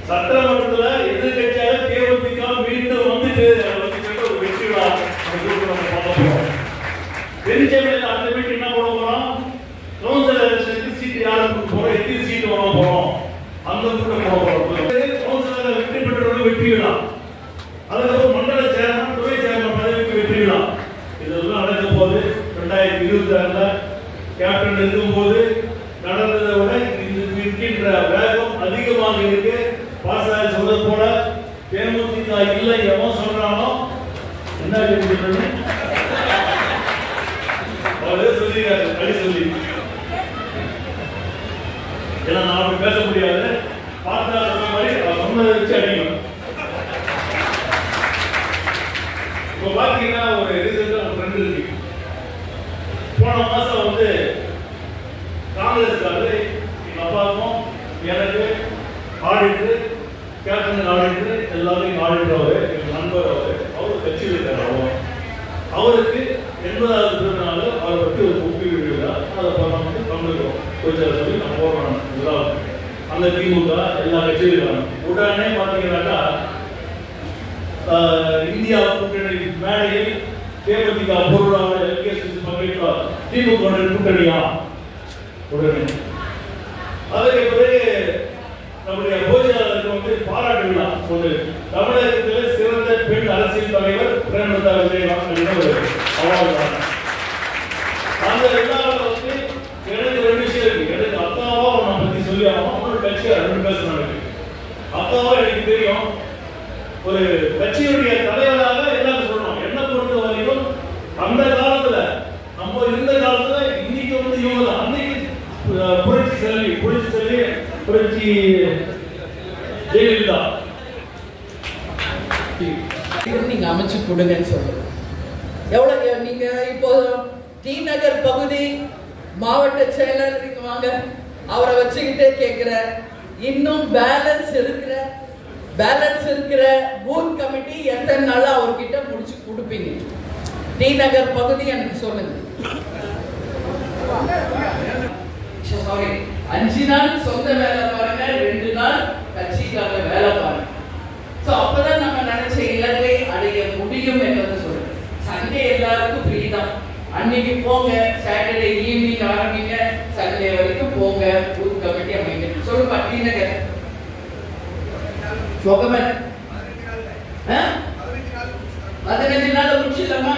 Speaker 4: சட்டமன்றத்துல எதிர்கட்சியாக தேமுதிக மீண்டும் வந்துட்டு ஒரு வெற்றி விழா தெரிஞ்சவர்கள் அந்த மீட்டிங் என்ன போட போறோம்? கவுன்சிலர் எலெக்ஷனுக்கு சீட்டு யாருக்கு போறோம், எத்தனை சீட்டு வாங்க போறோம், அந்த கூட்டம் போட போறோம். கவுன்சிலர் வெற்றி பெற்றவர்கள் வெற்றி விழா, அதுக்கப்புறம் மண்டல சேர்மன், துணை சேர்மன் பதவிக்கு வெற்றி விழா. இதெல்லாம் நடக்க போது 2026 கேப்டன் இருக்கும்போது நடந்ததை விட இருக்கின்ற வேகம் அதிகமாக இருக்கு. பாசாரி சொல்றது போல தேமுதிக இல்லை எவன் சொல்றானோ என்ன அவரே சொல்லிருக்காரு. அடி சொல்லி ஏன்னா நான் அப்படி பேச முடியாது. பார்த்தா சொன்ன மாதிரி சொன்னதை வச்சு அடிக்கணும். இப்போ பாத்தீங்கன்னா ஒரு ரிசல்ட் ஒரு ஃப்ரெண்ட் இருக்கு. போன மாசம் காங்கிரஸ்காரரு எங்க அப்பாவுக்கும் எனக்கு ஆடிட்டர், கேப்டன் ஆடிட்டர், எல்லாரையும் ஆடிட்டர் அவரு, எங்க நண்பர் அவரு கட்சியில் இருக்காரு. அவருக்கு 80வது பிறந்தநாள் அவரை பற்றி ஒரு புக்கு விடுவிழா, அதை பங்கேற்கிறோம் கொஞ்சம் சொல்லி நான் போடுறோம். அந்த திமுக எல்லா கட்சியும் இருக்காங்க. உடனே பார்த்தீங்கன்னாக்கா இந்தியா கூட்டணி மேடையில் தேமுதிக பொருளாளர் எல்கேசி பங்கேற்றார். திமுக கூட்டணியா உடனே அதற்கு பிறகு நம்முடைய போஜாளருக்கு பாராட்டு விழா ஒன்று. தமிழகத்தில் சிறந்த பெண் அரசியல் தலைவர் பிரேமலதா விஜயகாந்த் அவார்டு. அந்த விழாவில் எனக்கு 2 விஷயம் இருக்கு. எனக்கு அக்காவா உன்னை பத்தி சொல்லி ஆகணும், கட்சியா 2 பேசுறாங்க. அக்காவா எனக்கு தெரியும், ஒரு கட்சியுடைய தலைவராக எல்லாரும் சொல்லணும். என்ன பொறுத்த வரைக்கும் அந்த காலத்துல நம்ம இருந்த காலத்துல இன்னைக்கு இவங்க தான். அன்னைக்கு புரட்சி ஜெயலலிதா
Speaker 5: நீங்க அமைச்சு கொடுங்கன்னு சொல்லுங்க. எவ்வளவு நீங்க இப்போ டி நகர் பகுதி மாவட்ட செயலர் நீங்க வாங்க, அவரை வச்சுக்கிட்டே கேட்கிற இன்னும் பேலன்ஸ் இருக்கிற பூத் கமிட்டி எத்தனை நாளா அவர்கிட்ட முடிச்சு கொடுப்பீங்க? டி நகர் பகுதி எனக்கு சொல்லுங்க. சாரி, 5 நாள் சொந்த வேலை பாருங்க, 2 நாள் கட்சிக்காக வேலை பாருங்க. சோ அப்பதான் நம்ம நினைச்ச இலக்கை அடைய முடியும் என்பதை சொல்றேன். சண்டே எல்லாருக்கும் ஃப்ரீ தான். அன்னைக்கு போங்க, சாட்டர்டே ஈவினிங் ஆரம்பிங்க, சண்டே வரைக்கும் போங்க, பூத் கமிட்டி அமைங்க. சொல்லுங்க டி நகர் சோகமன் 15 நாள் முடிச்சிடலாமா?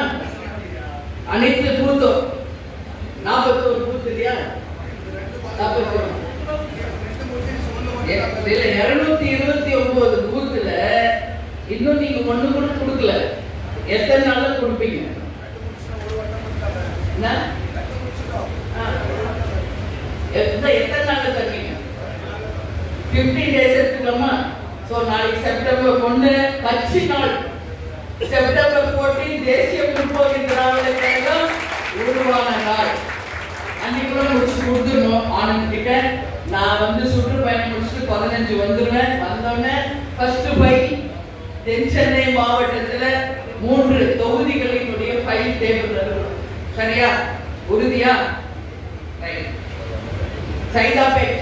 Speaker 5: அனைத்து பூத்தும் 41 பூத் இல்லையா? 229 பூத்துல இன்னும் நீங்க ஒண்ணு கூட கொடுக்கல. எத்தனை நாள்ல கொடுப்பீங்க? எத்தனை நாள்ல தருவீங்க? 15 days எடுத்துக்கலாமா? சோ நாளைக்கு செப்டம்பர் 1 கட்சி நாள். செப்டம்பர் 14 தேசிய முற்போக்கு திராவிட கழகம் உருவான நாள். அன்னைக்குள்ள முடிச்சு கொடுத்துடணும். ஆனந்த் கிட்ட நான் வந்து சுற்றுப்பயணம் முடிச்சுட்டு 15 வந்துருவேன். வந்தோடனே ஃபர்ஸ்ட் ஃபைல் தென் சென்னை மாவட்டத்துல 3 தொகுதிகளினுடைய ஃபைல் டேபிள் இருக்கும். சரியா? உறுதியா? சைதாபேட்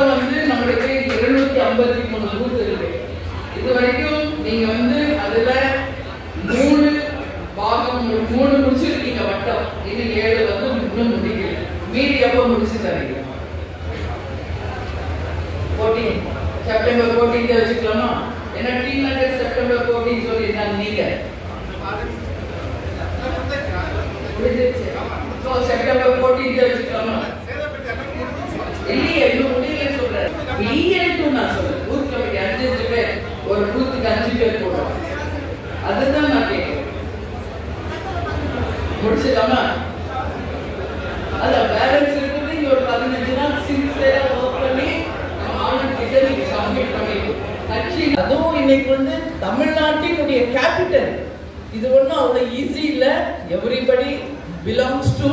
Speaker 5: வந்து நம்மளுக்கு 253 பூத் இருக்கு. இது வரைக்கும் நீங்க வந்து அதுல 3 பாகம் 3 முடிச்சிருக்கீங்க வட்டம். இன்னும் 7 வந்து இன்னும் முடிக்கல. மீதி எப்ப முடிச்சு தரீங்க? 14 செப்டம்பர் 14 வச்சுக்கலாமா? ஏன்னா டீம் நகர் செப்டம்பர் 14 சொல்லிருந்தாங்க. நீங்க செப்டம்பர் 14 வச்சுக்கலாமா? இல்லையே, இன்னும் முடியல சொல்றேன். BL2 நான் சொல்றேன். பூத் கமிட்டி 5 பேர், ஒரு பூத்துக்கு 5 பேர் போடுறோம். அதுதான் நான் கேட்கிறேன். முடிச்சிடலாமா? அதான் பேலன்ஸ் இருக்குது. இங்க ஒரு 15 நாள் சின்சியரா ஒர்க் பண்ணி நம்ம ஆளுநர் கிட்ட நீங்க சப்மிட் பண்ணிடுவோம். கட்சி அதுவும் இன்னைக்கு வந்து தமிழ்நாட்டினுடைய கேபிட்டல். இது ஒன்றும் அவ்வளவு ஈஸி இல்லை. Everybody belongs to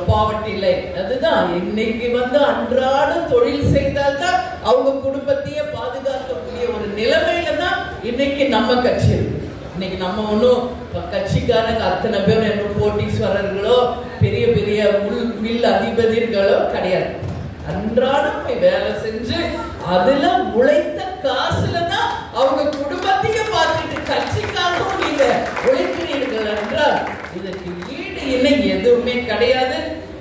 Speaker 5: poverty line. அதுதான் இன்னைக்கு வந்து அன்றாட தொழில் செய்தால்தான் அவங்க குடும்பத்தையே பாதுகாக்கக்கூடிய ஒரு நிலைமையில தான் இன்னைக்கு நம்ம கட்சி இருக்கு. இன்னைக்கு நம்ம ஒன்றும் கட்சிக்காரங்க அத்தனை பேர் என்ன கோட்டீஸ்வரர்களோ பெரிய பெரிய மில் அதிபதிகளோ கிடையாது. அன்றாடம் வேலை செஞ்சு அதுல உழைத்த காசுல தான் அவங்க குடும்பத்தையே பார்த்துட்டு கட்சிக்காகவும் நீங்க உழைக்கிறீர்கள் என்றால் இதற்கு ஈடு இணை எதுவுமே கிடையாது.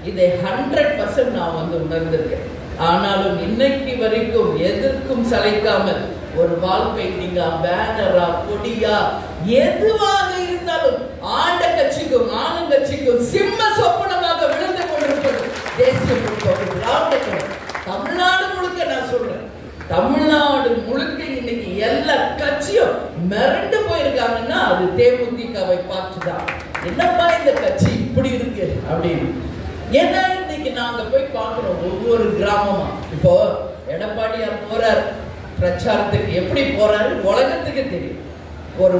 Speaker 5: இதை 100% நான் வந்து உணர்ந்திருக்கேன். ஆனாலும் இன்னைக்கு வரைக்கும் எதற்கும் சளைக்காமல் ஒரு வால் பெயிண்டிங்கா, பேனரா, கொடியா, எதுவாக இருந்தாலும் ஆண்ட கட்சிக்கும் ஆளுங்கட்சிக்கும் சிம்ம சொப்பனமாக விழுந்து கொண்டிருப்பது தேசிய முற்போக்கு திராவிட கழகம். தமிழ்நாடு முழுக்க நான் சொல்றேன், தமிழ்நாடு முழுக்க இன்னைக்கு எல்லா கட்சியும் மிரண்டு போயிருக்காங்கன்னா அது தேமுதிகவை பார்த்துதான். என்னப்பா இந்த கட்சி இப்படி இருக்கு அப்படின்னு. ஏன்னா இன்னைக்கு நாங்க போய் பார்க்கிறோம் ஒவ்வொரு கிராமமா. இப்போ எடப்பாடியார் போறார் பிரச்சாரத்துக்கு, எப்படி போறாரு உலகத்துக்கு தெரியும். ஒரு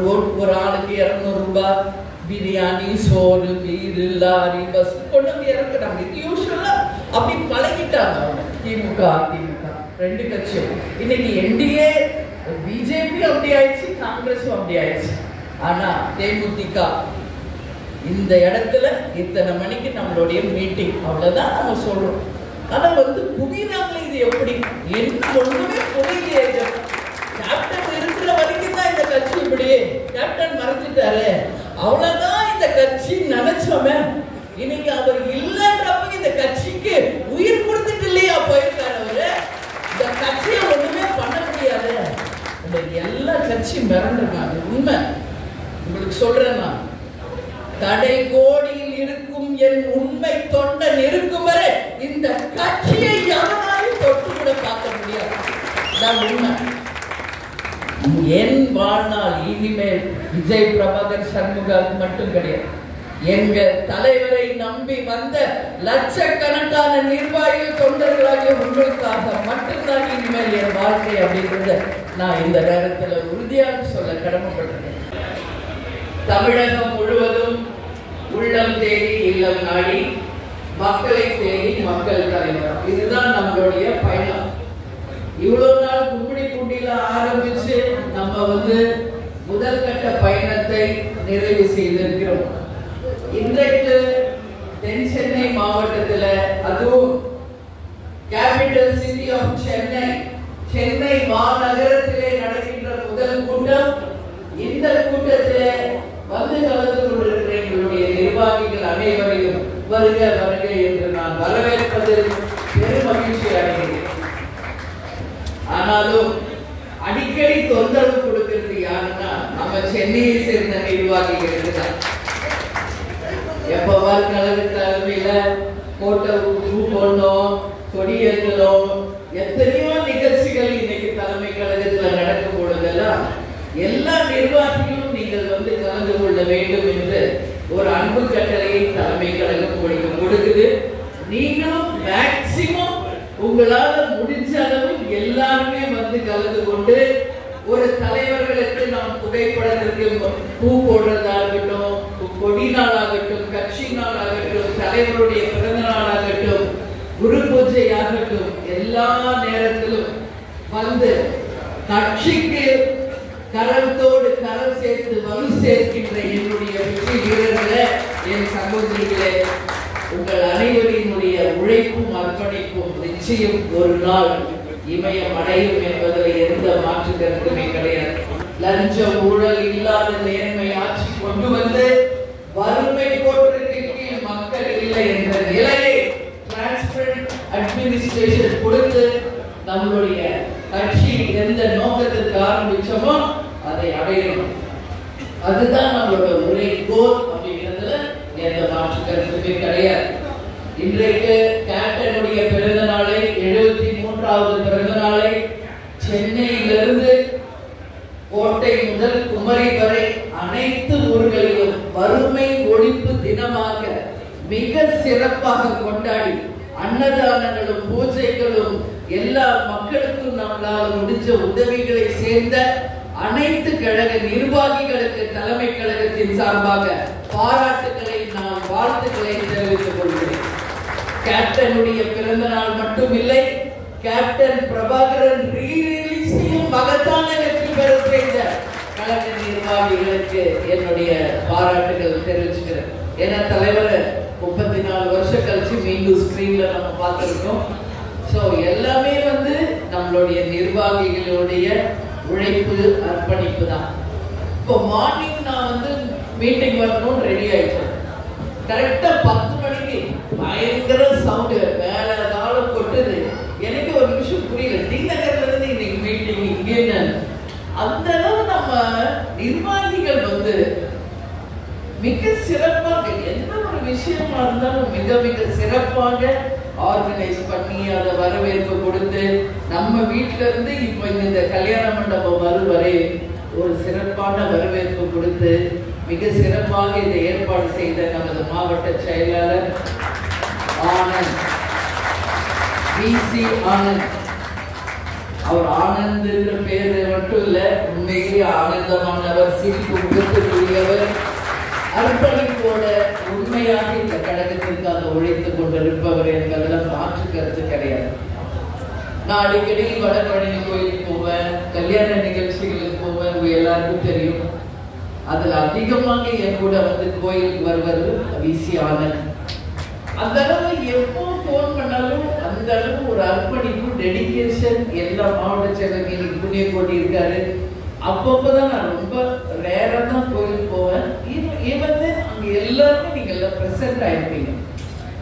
Speaker 5: ஆளுக்கு 200 ரூபாய் பிரியாணி, சோறு, பீரு, லாரி, பஸ் கொண்டு வந்து இறக்குறாங்க. இது யூஸ்வலா அப்படி பழகிட்டாங்க அவங்க. திமுக அதிமுக 2 கட்சியும். இன்னைக்கு என்டிஏ பிஜேபி அப்படி ஆயிடுச்சு, காங்கிரஸும் அப்படி ஆயிடுச்சு. ஆனா தேமுதிக இந்த இடத்துல இத்தனை மணிக்கு நம்மளுடைய மீட்டிங், அவ்வளவுதான் நம்ம சொல்றோம். ஆனா வந்து புரியுறாங்களே இது எப்படி என்ன ஒண்ணுமே புரியல. கேப்டன் இருக்கிற வரைக்கும் தான் இந்த கட்சி இப்படி. கேப்டன் மறைஞ்சிட்டாரு, அவ்வளவுதான் இந்த கட்சி நினைச்சோமே. இன்னைக்கு அவர் இல்லைன்றப்ப இந்த கட்சிக்கு உயிர் கொடுத்துட்டு இல்லையா போயிருக்காரு அவரு. இந்த கட்சியை ஒண்ணுமே பண்ண முடியாது. எல்லா கட்சியும் மிரண்டிருக்காங்க. உண்மை உங்களுக்கு சொல்றேன் நான். கடை கோடியில் இருக்கும் என் உண்மை தொண்டன் இருக்கும் வரை இந்த கட்சியை யாராலும் தொட்டு கூட பார்க்க முடியாது. உண்மை. என் வாழ்நாள் இனிமேல் விஜய் பிரபாகர் சண்முகாவுக்கு மட்டும் கிடையாது. எங்க தலைவரை நம்பி வந்த லட்சக்கணக்கான நிர்வாகிகள் தொண்டர்களாகிய உங்களுக்காக மட்டும்தான் இனிமேல் என் வாழ்க்கை அப்படின்றத நான் இந்த நேரத்தில் உறுதியாக சொல்ல கடமைப்பட்டிருக்கேன். தமிழகம் முழுவதும் உள்ளம் தேடி இல்லம் நாடி மக்களை தேடி மக்கள் தலைவர், இதுதான் நம்மளுடைய பயணம். இவ்வளவு நாள் கும்பிடி குண்டில ஆரம்பிச்சு நம்ம வந்து முதல் கட்ட பயணத்தை நிறைவு செய்திருக்கிறோம். இன்றைக்கு தென் சென்னை மாவட்டத்தில், அதுவும் capital city of Chennai, Chennai மாநகரத்திலே நடக்கின்ற முதல் கூட்டம். இந்த கூட்டத்திலே வந்து கலந்து கொண்டிருக்கிற எங்களுடைய நிர்வாகிகள் அனைவரையும் வருக வருக என்று நான் வரவேற்பதில் பெரும் மகிழ்ச்சி அடைகிறேன். ஆனாலும் அடிக்கடி தொந்தரவு கொடுக்கிறது யாருன்னா நம்ம சென்னையை சேர்ந்த நிர்வாகிகளுக்கு தான். எப்பவாறு கழக தலைமையில போட்டோ போடணும், கொடி ஏற்றணும், எத்தனையோ நிகழ்ச்சிகள் இன்னைக்கு தலைமை கழகத்தில் நடக்கும் பொழுதெல்லாம் எல்லா நிர்வாகிகளும் நீங்கள் வந்து கலந்து கொள்ள வேண்டும் என்று ஒரு அன்பு கட்டளையை தலைமை கழகம் உங்களுக்கு கொடுக்குது. நீங்களும் மேக்சிமம் உங்களால முடிஞ்ச அளவு எல்லாருமே வந்து கலந்து கொண்டு ஒரு தலைவர்களுக்கு நாம் புகைப்படத்திற்கு பூ போடுறதா இருக்கட்டும், கொடி நாளாகட்டும், கட்சி நாளாகட்டும், தலைவருடைய பிறந்த நாளாகட்டும், குரு பூஜை ஆகட்டும், எல்லா நேரத்திலும் வந்து கட்சிக்கு கரத்தோடு கரம் சேர்த்து வலு சேர்க்கின்ற என்னுடைய வெற்றி வீரர்களே, என் சகோதரிகளே, உங்கள் அனைவரினுடைய உழைப்பும் அர்ப்பணிப்பும் நிச்சயம் ஒரு நாள் இமயம் அடையும் என்பதில் எந்த மாற்று கருத்துமே கிடையாது. லஞ்சம் ஊழல் இல்லாத நேர்மை ஆட்சி கொண்டு வந்து வறுமை கோட்டிற்கு கீழ் மக்கள் இல்லை என்ற நிலையை டிரான்ஸ்பரண்ட் அட்மினிஸ்ட்ரேஷன் கொடுத்து நம்மளுடைய கட்சி எந்த நோக்கத்திற்கு ஆரம்பிச்சோமோ அதை அடையணும். அதுதான் நம்மளோட ஒரே கோல் அப்படிங்கிறதுல எந்த மாற்று கருத்துமே கிடையாது. இன்றைக்கு கேப்டனுடைய பிறந்த நாளை 73வது பிறந்த நாளை சென்னையிலிருந்து கோட்டை முதல் குமரி வரை அனைத்து ஊர்களிலும் வறுமை ஒழிப்பு தினமாக மிக சிறப்பாக கொண்டாடி அன்னதானங்களும் பூஜைகளும் எல்லா மக்களுக்கும் நம்மளால் முடிஞ்ச உதவிகளை சேர்ந்த அனைத்து கழக நிர்வாகிகளுக்கு தலைமை கழகத்தின் சார்பாக பாராட்டுகளை நான் வாழ்த்துக்களை தெரிவித்துக் கொள்கிறேன். கேப்டனுடைய பிறந்த நாள் மட்டுமில்லை, கேப்டன் பிரபாகரன் ரீரிலீஸையும் மகத்தான வெற்றி பெற செய்த கழக நிர்வாகிகளுக்கு என்னுடைய பாராட்டுகள் தெரிவிச்சுக்கிறேன். ஏன்னா தலைவர் 34 வருஷம் கழிச்சு மீண்டும் ஸ்கிரீன்ல நம்ம பார்த்திருக்கோம். ஸோ எல்லாமே வந்து நம்மளுடைய நிர்வாகிகளுடைய உழைப்பு அர்ப்பணிப்பு தான். இப்போ மார்னிங் நான் வந்து மீட்டிங் வரணும்னு ரெடி ஆயிட்டேன். கரெக்டா 10 மணிக்கு பயங்கர சவுண்டு மேல காலம் கொட்டுது. எனக்கு ஒரு நிமிஷம் புரியல, டி நகர்ல இருந்து இன்னைக்கு மீட்டிங் இங்கே. அந்த அளவு நம்ம நிர்வாகிகள் வந்து மிக சிறப்பாக என்ன ஒரு விஷயமா இருந்தாலும் மிக மிக சிறப்பாக ஆர்கனைஸ் பண்ணி அதை வரவேற்பு கொடுத்து நம்ம வீட்டில இருந்து இப்ப இந்த கல்யாண மண்டபம் வரும் வரை ஒரு சிறப்பான வரவேற்பு கொடுத்து மிக சிறப்பாக இதை ஏற்பாடு செய்த நமது மாவட்ட செயலாளர் ஆனந்த், பிசி ஆனந்த். அவர் ஆனந்த் என்ற பேரு மட்டும் இல்ல, உண்மையிலே ஆனந்தமானவர், சிரிப்பு முகத்துக்குரியவர், அர்ப்பணிப்போட உண்மையாக இந்த கழகத்திற்காக உழைத்துக் கொண்டிருப்பவர் என்பதில் மாற்று கருத்து கிடையாது. நான் அடிக்கடி வடபழனி கோயிலுக்கு போவேன், கல்யாண நிகழ்ச்சிகளுக்கு போவேன், உங்க எல்லாருக்கும் தெரியும். அதுல அதிகமாக என் கூட வந்து கோயிலுக்கு வருவது விசி ஆனந்த். அந்த அளவு எப்போ போன் பண்ணாலும் அந்த அளவு ஒரு அர்ப்பணிப்பு, டெடிகேஷன். எல்லா மாவட்ட செயலர் இன்னைக்கு புண்ணியக்கோட்டி இருக்காரு, அப்பப்பதான் நான் ரொம்ப ரேரா தான் கோயிலுக்கு போவேன். ஈவன் அங்க எல்லாருமே நீங்க எல்லாம் பிரசன்ட் ஆயிருப்பீங்க.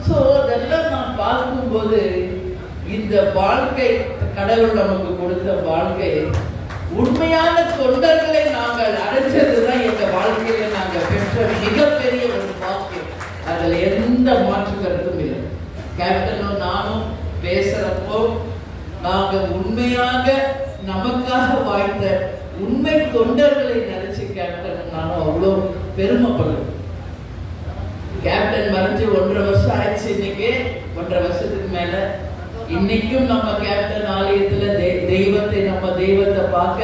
Speaker 5: ஸோ அதெல்லாம் நான் பார்க்கும்போது இந்த வாழ்க்கை கடவுள் நமக்கு கொடுத்த வாழ்க்கை, உண்மையான தொண்டர்களை நாங்கள் அடைச்சதுதான் எங்க வாழ்க்கையில நாங்க பெற்ற மிகப்பெரிய ஒரு பாக்கியம். அதுல எந்த மாற்று கருத்தும் இல்லை. கேப்டனும் நானும் பேசுறப்போ நாங்க உண்மையாக நமக்காக வாழ்ந்த உண்மை தொண்டர்களை நினைச்சு கேப்டன் நானும் அவ்வளோ பெருமைப்படுறேன். கேப்டன் மறைஞ்சு 1.5 வருஷம் ஆயிடுச்சு. இன்னைக்கு 1.5 வருஷத்துக்கு மேல இன்னைக்கும் நம்ம கேப்டன் ஆலயத்துல நம்ம தெய்வத்தை பார்க்க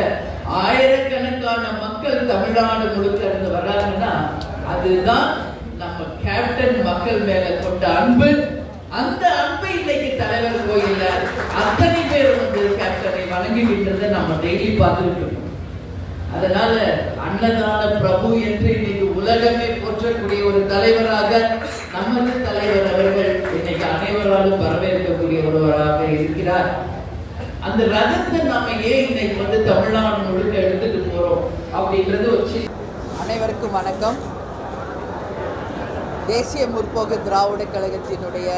Speaker 5: ஆயிரக்கணக்கான மக்கள் தமிழ்நாடு முழுக்க இருந்து வர்றாங்கன்னா அதுதான் நம்ம கேப்டன் மக்கள் மேல கொண்ட அன்பு. அந்த அன்பை இன்னைக்கு தலைவர் கோயில்ல அத்தனை பேர் வந்து கேப்டனை வணங்குகின்றதை நம்ம டெய்லி பார்த்துட்டு இருக்கோம். அதனால அன்னதான பிரபு என்று இன்னைக்கு உலகமே போற்றக்கூடிய ஒரு தலைவராக நமது தலைவர் அவர்கள் இன்னைக்கு அனைவராலும் வரவேற்கக்கூடிய ஒருவராக இருக்கிறார். அந்த ரதத்தை நம்ம ஏன் இன்னைக்கு வந்து தமிழ்நாடு முழுக்க எடுத்துட்டு போறோம் அப்படின்றது வச்சு.
Speaker 6: அனைவருக்கும் வணக்கம். தேசிய முற்போக்கு திராவிட கழகத்தினுடைய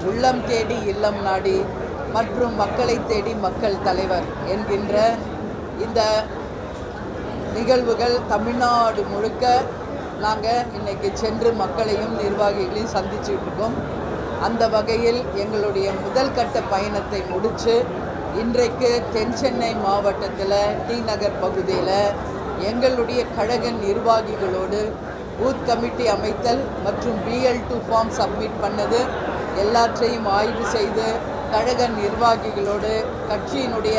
Speaker 6: உள்ளம் தேடி இல்லம் நாடி மற்றும் மக்களை தேடி மக்கள் தலைவர் என்கின்ற இந்த நிகழ்வுகள் தமிழ்நாடு முழுக்க நாங்கள் இன்றைக்கி சென்று மக்களையும் நிர்வாகிகளையும் சந்திச்சுட்டு இருக்கோம். அந்த வகையில் எங்களுடைய முதல் கட்ட பயணத்தை முடித்து இன்றைக்கு தென் சென்னை மாவட்டத்தில் டி நகர் பகுதியில் எங்களுடைய கழக நிர்வாகிகளோடு பூத் கமிட்டி அமைத்தல் மற்றும் BL2 ஃபார்ம் சப்மிட் பண்ணது எல்லாற்றையும் ஆய்வு செய்து கழக நிர்வாகிகளோடு கட்சியினுடைய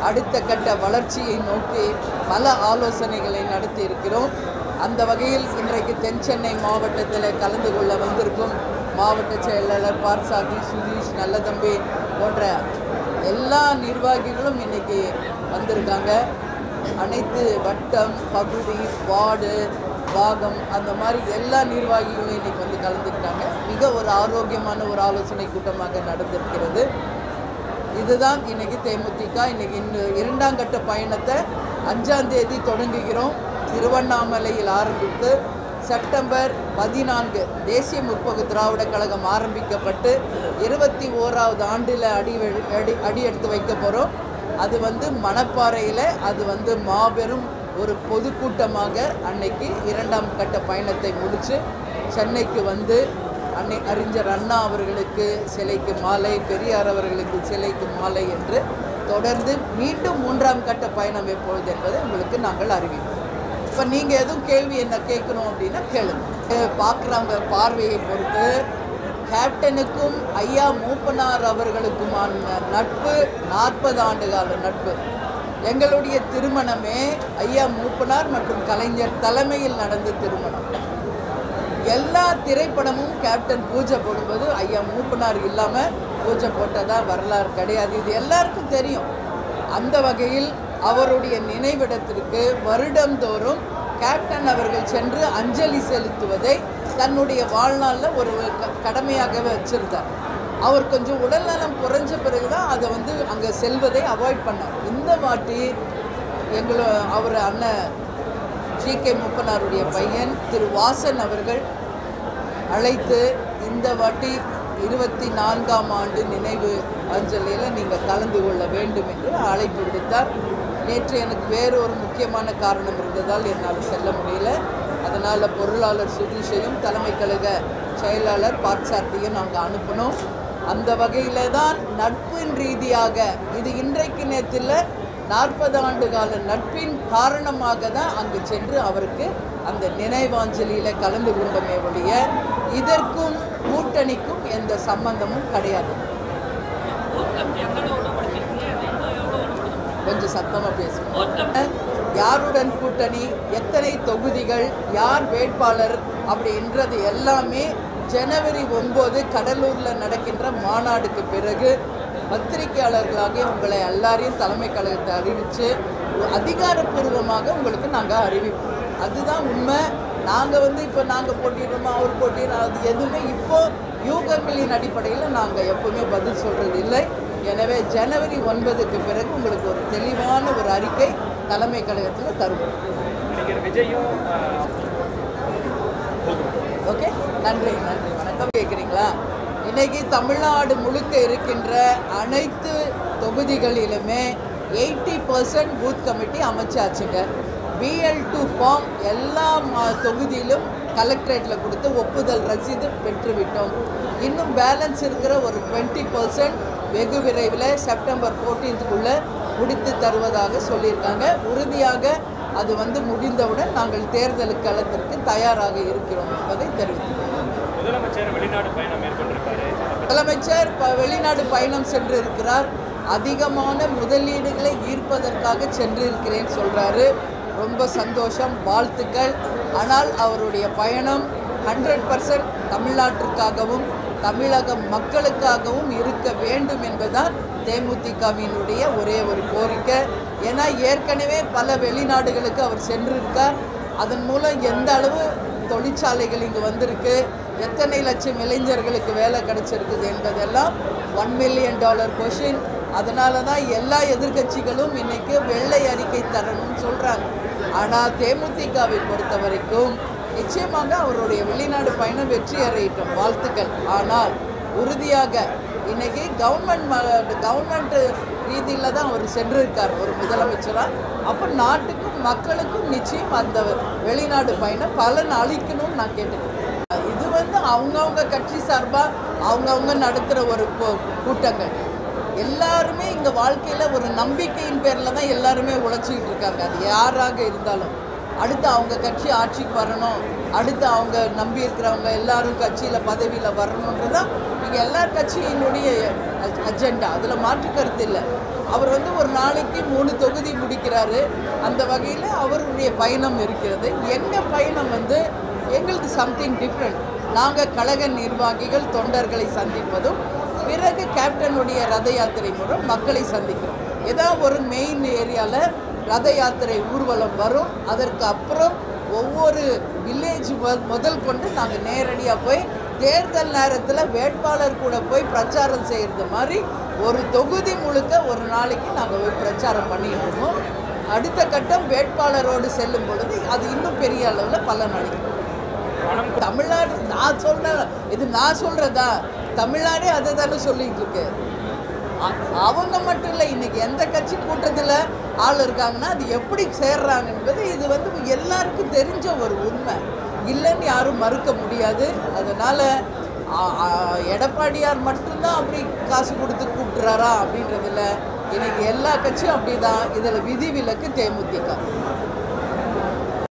Speaker 6: அடுத்த கட்ட வளர்ச்சியை நோக்கி பல ஆலோசனைகளை நடத்தி இருக்கிறோம். அந்த வகையில் இன்றைக்கு தென் சென்னை மாவட்டத்தில் கலந்து கொள்ள வந்திருக்கும் மாவட்ட செயலாளர் பார்சாதி, சுதீஷ், நல்லதம்பி போன்ற எல்லா நிர்வாகிகளும் இன்றைக்கி வந்திருக்காங்க. அனைத்து வட்டம், பகுதி, வார்டு, பாகம் அந்த மாதிரி எல்லா நிர்வாகிகளும் இன்றைக்கி வந்து கலந்துக்கிட்டாங்க. மிக ஒரு ஆரோக்கியமான ஒரு ஆலோசனை கூட்டமாக நடந்திருக்கிறது. இதுதான் இன்றைக்கி தேமுதிக இன்றைக்கி இரண்டாம் கட்ட பயணத்தை 5ஆம் தேதி தொடங்குகிறோம். திருவண்ணாமலையில் ஆரம்பித்து செப்டம்பர் 14 தேசிய முற்போக்கு திராவிட கழகம் ஆரம்பிக்கப்பட்டு 21வது ஆண்டில் அடி எடுத்து வைக்க போகிறோம். அது வந்து மணப்பாறையில் அது வந்து மாபெரும் ஒரு பொதுக்கூட்டமாக அன்னைக்கு இரண்டாம் கட்ட பயணத்தை முடித்து சென்னைக்கு வந்து அறிஞர் அண்ணா அவர்களுக்கு சிலைக்கு மாலை, பெரியார் அவர்களுக்கு சிலைக்கு மாலை என்று தொடர்ந்து மீண்டும் 3ஆம் கட்ட பயணம் எப்பொழுது என்பதை உங்களுக்கு நாங்கள் அறிவிப்போம். இப்போ நீங்கள் எதுவும் கேள்வி என்ன கேட்கணும் அப்படின்னா கேளுங்க. பார்க்குறவங்க பார்வையை பொறுத்து கேப்டனுக்கும் ஐயா மூப்பனார் அவர்களுக்குமான நட்பு 40 ஆண்டு கால நட்பு. எங்களுடைய திருமணமே ஐயா மூப்பனார் மற்றும் கலைஞர் தலைமையில் நடந்த திருமணம். எல்லா திரைப்படமும் கேப்டன் பூஜை போடும்போது ஐயா மூப்பனார் இல்லாமல் பூஜை போட்டதா வரலாறு கிடையாது. இது எல்லாருக்கும் தெரியும். அந்த வகையில் அவருடைய நினைவிடத்திற்கு வருடந்தோறும் கேப்டன் அவர்கள் சென்று அஞ்சலி செலுத்துவதை தன்னுடைய வாழ்நாளில் ஒரு கடமையாகவே வச்சிருந்தார். அவர் கொஞ்சம் உடல்நலம் குறைஞ்ச பிறகு தான் அதை வந்து அங்கே செல்வதை அவாய்ட் பண்ணார். இந்த வாட்டி அவர் அண்ணன் GK மூப்பனாருடைய பையன் திரு வாசன் அவர்கள் அழைத்து இந்த வாட்டி 24ஆம் ஆண்டு நினைவு அஞ்சலியில் நீங்கள் கலந்து கொள்ள வேண்டும் என்று அழைப்பு விடுத்தார். நேற்று எனக்கு வேறு ஒரு முக்கியமான காரணம் இருந்ததால் என்னால் செல்ல முடியல. அதனால் பொருளாளர் சுதீஷையும் தலைமை கழக செயலாளர் பார்சார்த்தியும் நாங்கள் அனுப்பினோம். அந்த வகையில் தான் நட்பின் ரீதியாக இது இன்றைக்கு நேரத்தில் 40 ஆண்டு கால நட்பின் காரணமாக தான் அங்கு சென்று அவருக்கு அந்த நினைவாஞ்சலியில் கலந்து கொண்டமே ஒழிய இதற்கும் கூட்டணிக்கும் எந்த சம்பந்தமும் கிடையாது. கொஞ்சம் சத்தமாக பேசுவோம். யாருடன் கூட்டணி, எத்தனை தொகுதிகள், யார் வேட்பாளர் அப்படின்றது எல்லாமே ஜனவரி 9 கடலூரில் நடக்கின்ற மாநாடுக்கு பிறகு பத்திரிகையாளர்களாக உங்களை எல்லாரையும் தலைமை கழகத்தை அறிவித்து அதிகாரப்பூர்வமாக உங்களுக்கு நாங்கள் அறிவிப்போம். அதுதான் உண்மை. நாங்கள் வந்து இப்போ நாங்கள் போட்டிடுறோமா அவர் போட்டிடுறோம் அது எதுவுமே இப்போது யூகங்களின் அடிப்படையில் நாங்கள் எப்போவுமே பதில் சொல்கிறது இல்லை. எனவே ஜனவரி 9க்கு பிறகு உங்களுக்கு ஒரு தெளிவான ஒரு அறிக்கை தலைமை கழகத்தில் தருவோம்.
Speaker 1: விஜயும்
Speaker 6: ஓகே, நன்றி நன்றி. வணக்கம். கேட்குறீங்களா? இன்றைக்கி தமிழ்நாடு முழுக்க இருக்கின்ற அனைத்து தொகுதிகளிலுமே 80% பூத் கமிட்டி அமைச்சாச்சுங்க. BL2 ஃபார்ம் எல்லா தொகுதியிலும் கலெக்டரேட்டில் கொடுத்து ஒப்புதல் ரசீது பெற்றுவிட்டோம். இன்னும் பேலன்ஸ் இருக்கிற ஒரு 20% வெகு விரைவில் செப்டம்பர் 14க்குள்ளே முடித்து தருவதாக சொல்லியிருக்காங்க. உறுதியாக அது வந்து முடிந்தவுடன் நாங்கள் தேர்தல் களத்திற்கு தயாராக இருக்கிறோம் என்பதை தெரிவித்துள்ளோம்.
Speaker 1: முதலமைச்சர் வெளிநாடு பயணம் மேற்கொண்டிருக்காரு.
Speaker 6: முதலமைச்சர் வெளிநாடு பயணம் சென்றிருக்கிறார். அதிகமான முதலீடுகளை ஈர்ப்பதற்காக சென்றிருக்கிறேன்னு சொல்கிறாரு. ரொம்ப சந்தோஷம், வாழ்த்துக்கள். ஆனால் அவருடைய பயணம் 100% தமிழ்நாட்டிற்காகவும் தமிழக மக்களுக்காகவும் இருக்க வேண்டும் என்பதுதான் தேமுதிகவினுடைய ஒரே ஒரு கோரிக்கை. ஏன்னா ஏற்கனவே பல வெளிநாடுகளுக்கு அவர் சென்றிருக்கார். அதன் மூலம் எந்த அளவு தொழிற்சாலைகள் இங்கு வந்திருக்கு, எத்தனை லட்சம் இளைஞர்களுக்கு வேலை கிடைச்சிருக்குது என்பதெல்லாம் $1 மில்லியன் கொஷின். அதனால தான் எல்லா எதிர்கட்சிகளும் இன்றைக்கி வெள்ளை அறிக்கை தரணும்னு சொல்கிறாங்க. ஆனால் தேமுதிகவை பொறுத்த வரைக்கும் நிச்சயமாக அவருடைய வெளிநாடு பயணம் வெற்றி அடையட்டும், வாழ்த்துக்கள். ஆனால் உறுதியாக இன்றைக்கி கவர்மெண்ட் ரீதியில் தான் அவர் சென்றிருக்கார் ஒரு முதலமைச்சராக. அப்போ நாட்டுக்கும் மக்களுக்கும் நிச்சயம் அந்த வெளிநாடு பயணம் பலன் அளிக்கணும்னு நான் கேட்டுக்கிறேன். இது வந்து அவங்கவுங்க கட்சி சார்பாக அவங்கவுங்க நடத்துகிற ஒரு கூட்டங்கள். எல்லாருமே இங்கே வாழ்க்கையில் ஒரு நம்பிக்கையின் பேரில் தான் எல்லாருமே உழைச்சிக்கிட்டு இருக்காங்க. அது யாராக இருந்தாலும் அடுத்து அவங்க கட்சி ஆட்சிக்கு வரணும், அடுத்து அவங்க நம்பி இருக்கிறவங்க எல்லாரும் கட்சியில் பதவியில் வரணுன்றது தான் இங்கே எல்லா கட்சியினுடைய அஜெண்டா. அதில் மாற்று கருத்து இல்லை. அவர் ஒரு நாளைக்கு 3 தொகுதி முடிக்கிறாரு. அந்த வகையில் அவருடைய பயணம் இருக்கிறது. எங்கள் பயணம் எங்களுக்கு சம்திங் டிஃப்ரெண்ட். நாங்கள் கழக நிர்வாகிகள் தொண்டர்களை சந்திப்பதும் பிறகு கேப்டனுடைய ரத யாத்திரை மூலம் மக்களை சந்திக்கிறோம். ஏதாவது ஒரு மெயின் ஏரியாவில் ரத யாத்திரை ஊர்வலம் வரும். அதற்கு அப்புறம் ஒவ்வொரு வில்லேஜ் முதல் கொண்டு நாங்கள் நேரடியாக போய் தேர்தல் நேரத்தில் வேட்பாளர் கூட போய் பிரச்சாரம் செய்கிறது மாதிரி ஒரு தொகுதி முழுக்க ஒரு நாளைக்கு நாங்கள் போய் பிரச்சாரம் பண்ணிட்டு இருக்கோம். அடுத்த கட்டம் வேட்பாளரோடு செல்லும் பொழுது அது இன்னும் பெரிய அளவில் பலன் அளிக்கும். தமிழ்நாடு நான் சொல்கிறதா தமிழ்நாடே அதை தானே சொல்லிகிட்டு இருக்கு. அவங்க மட்டும் இல்லை, இன்றைக்கி எந்த கட்சி கூட்டத்தில் ஆள் இருக்காங்கன்னா அது எப்படி சேர்றாங்க என்பது இது எல்லாருக்கும் தெரிஞ்ச ஒரு உண்மை. இல்லைன்னு யாரும் மறுக்க முடியாது. அதனால் எடப்பாடியார் மட்டும்தான் அப்படி காசு கொடுத்து கூப்பிட்றாரா அப்படின்றதில்ல. இன்றைக்கி எல்லா கட்சியும் அப்படி தான். இதில் விதிவிலக்கு தேமுதிக.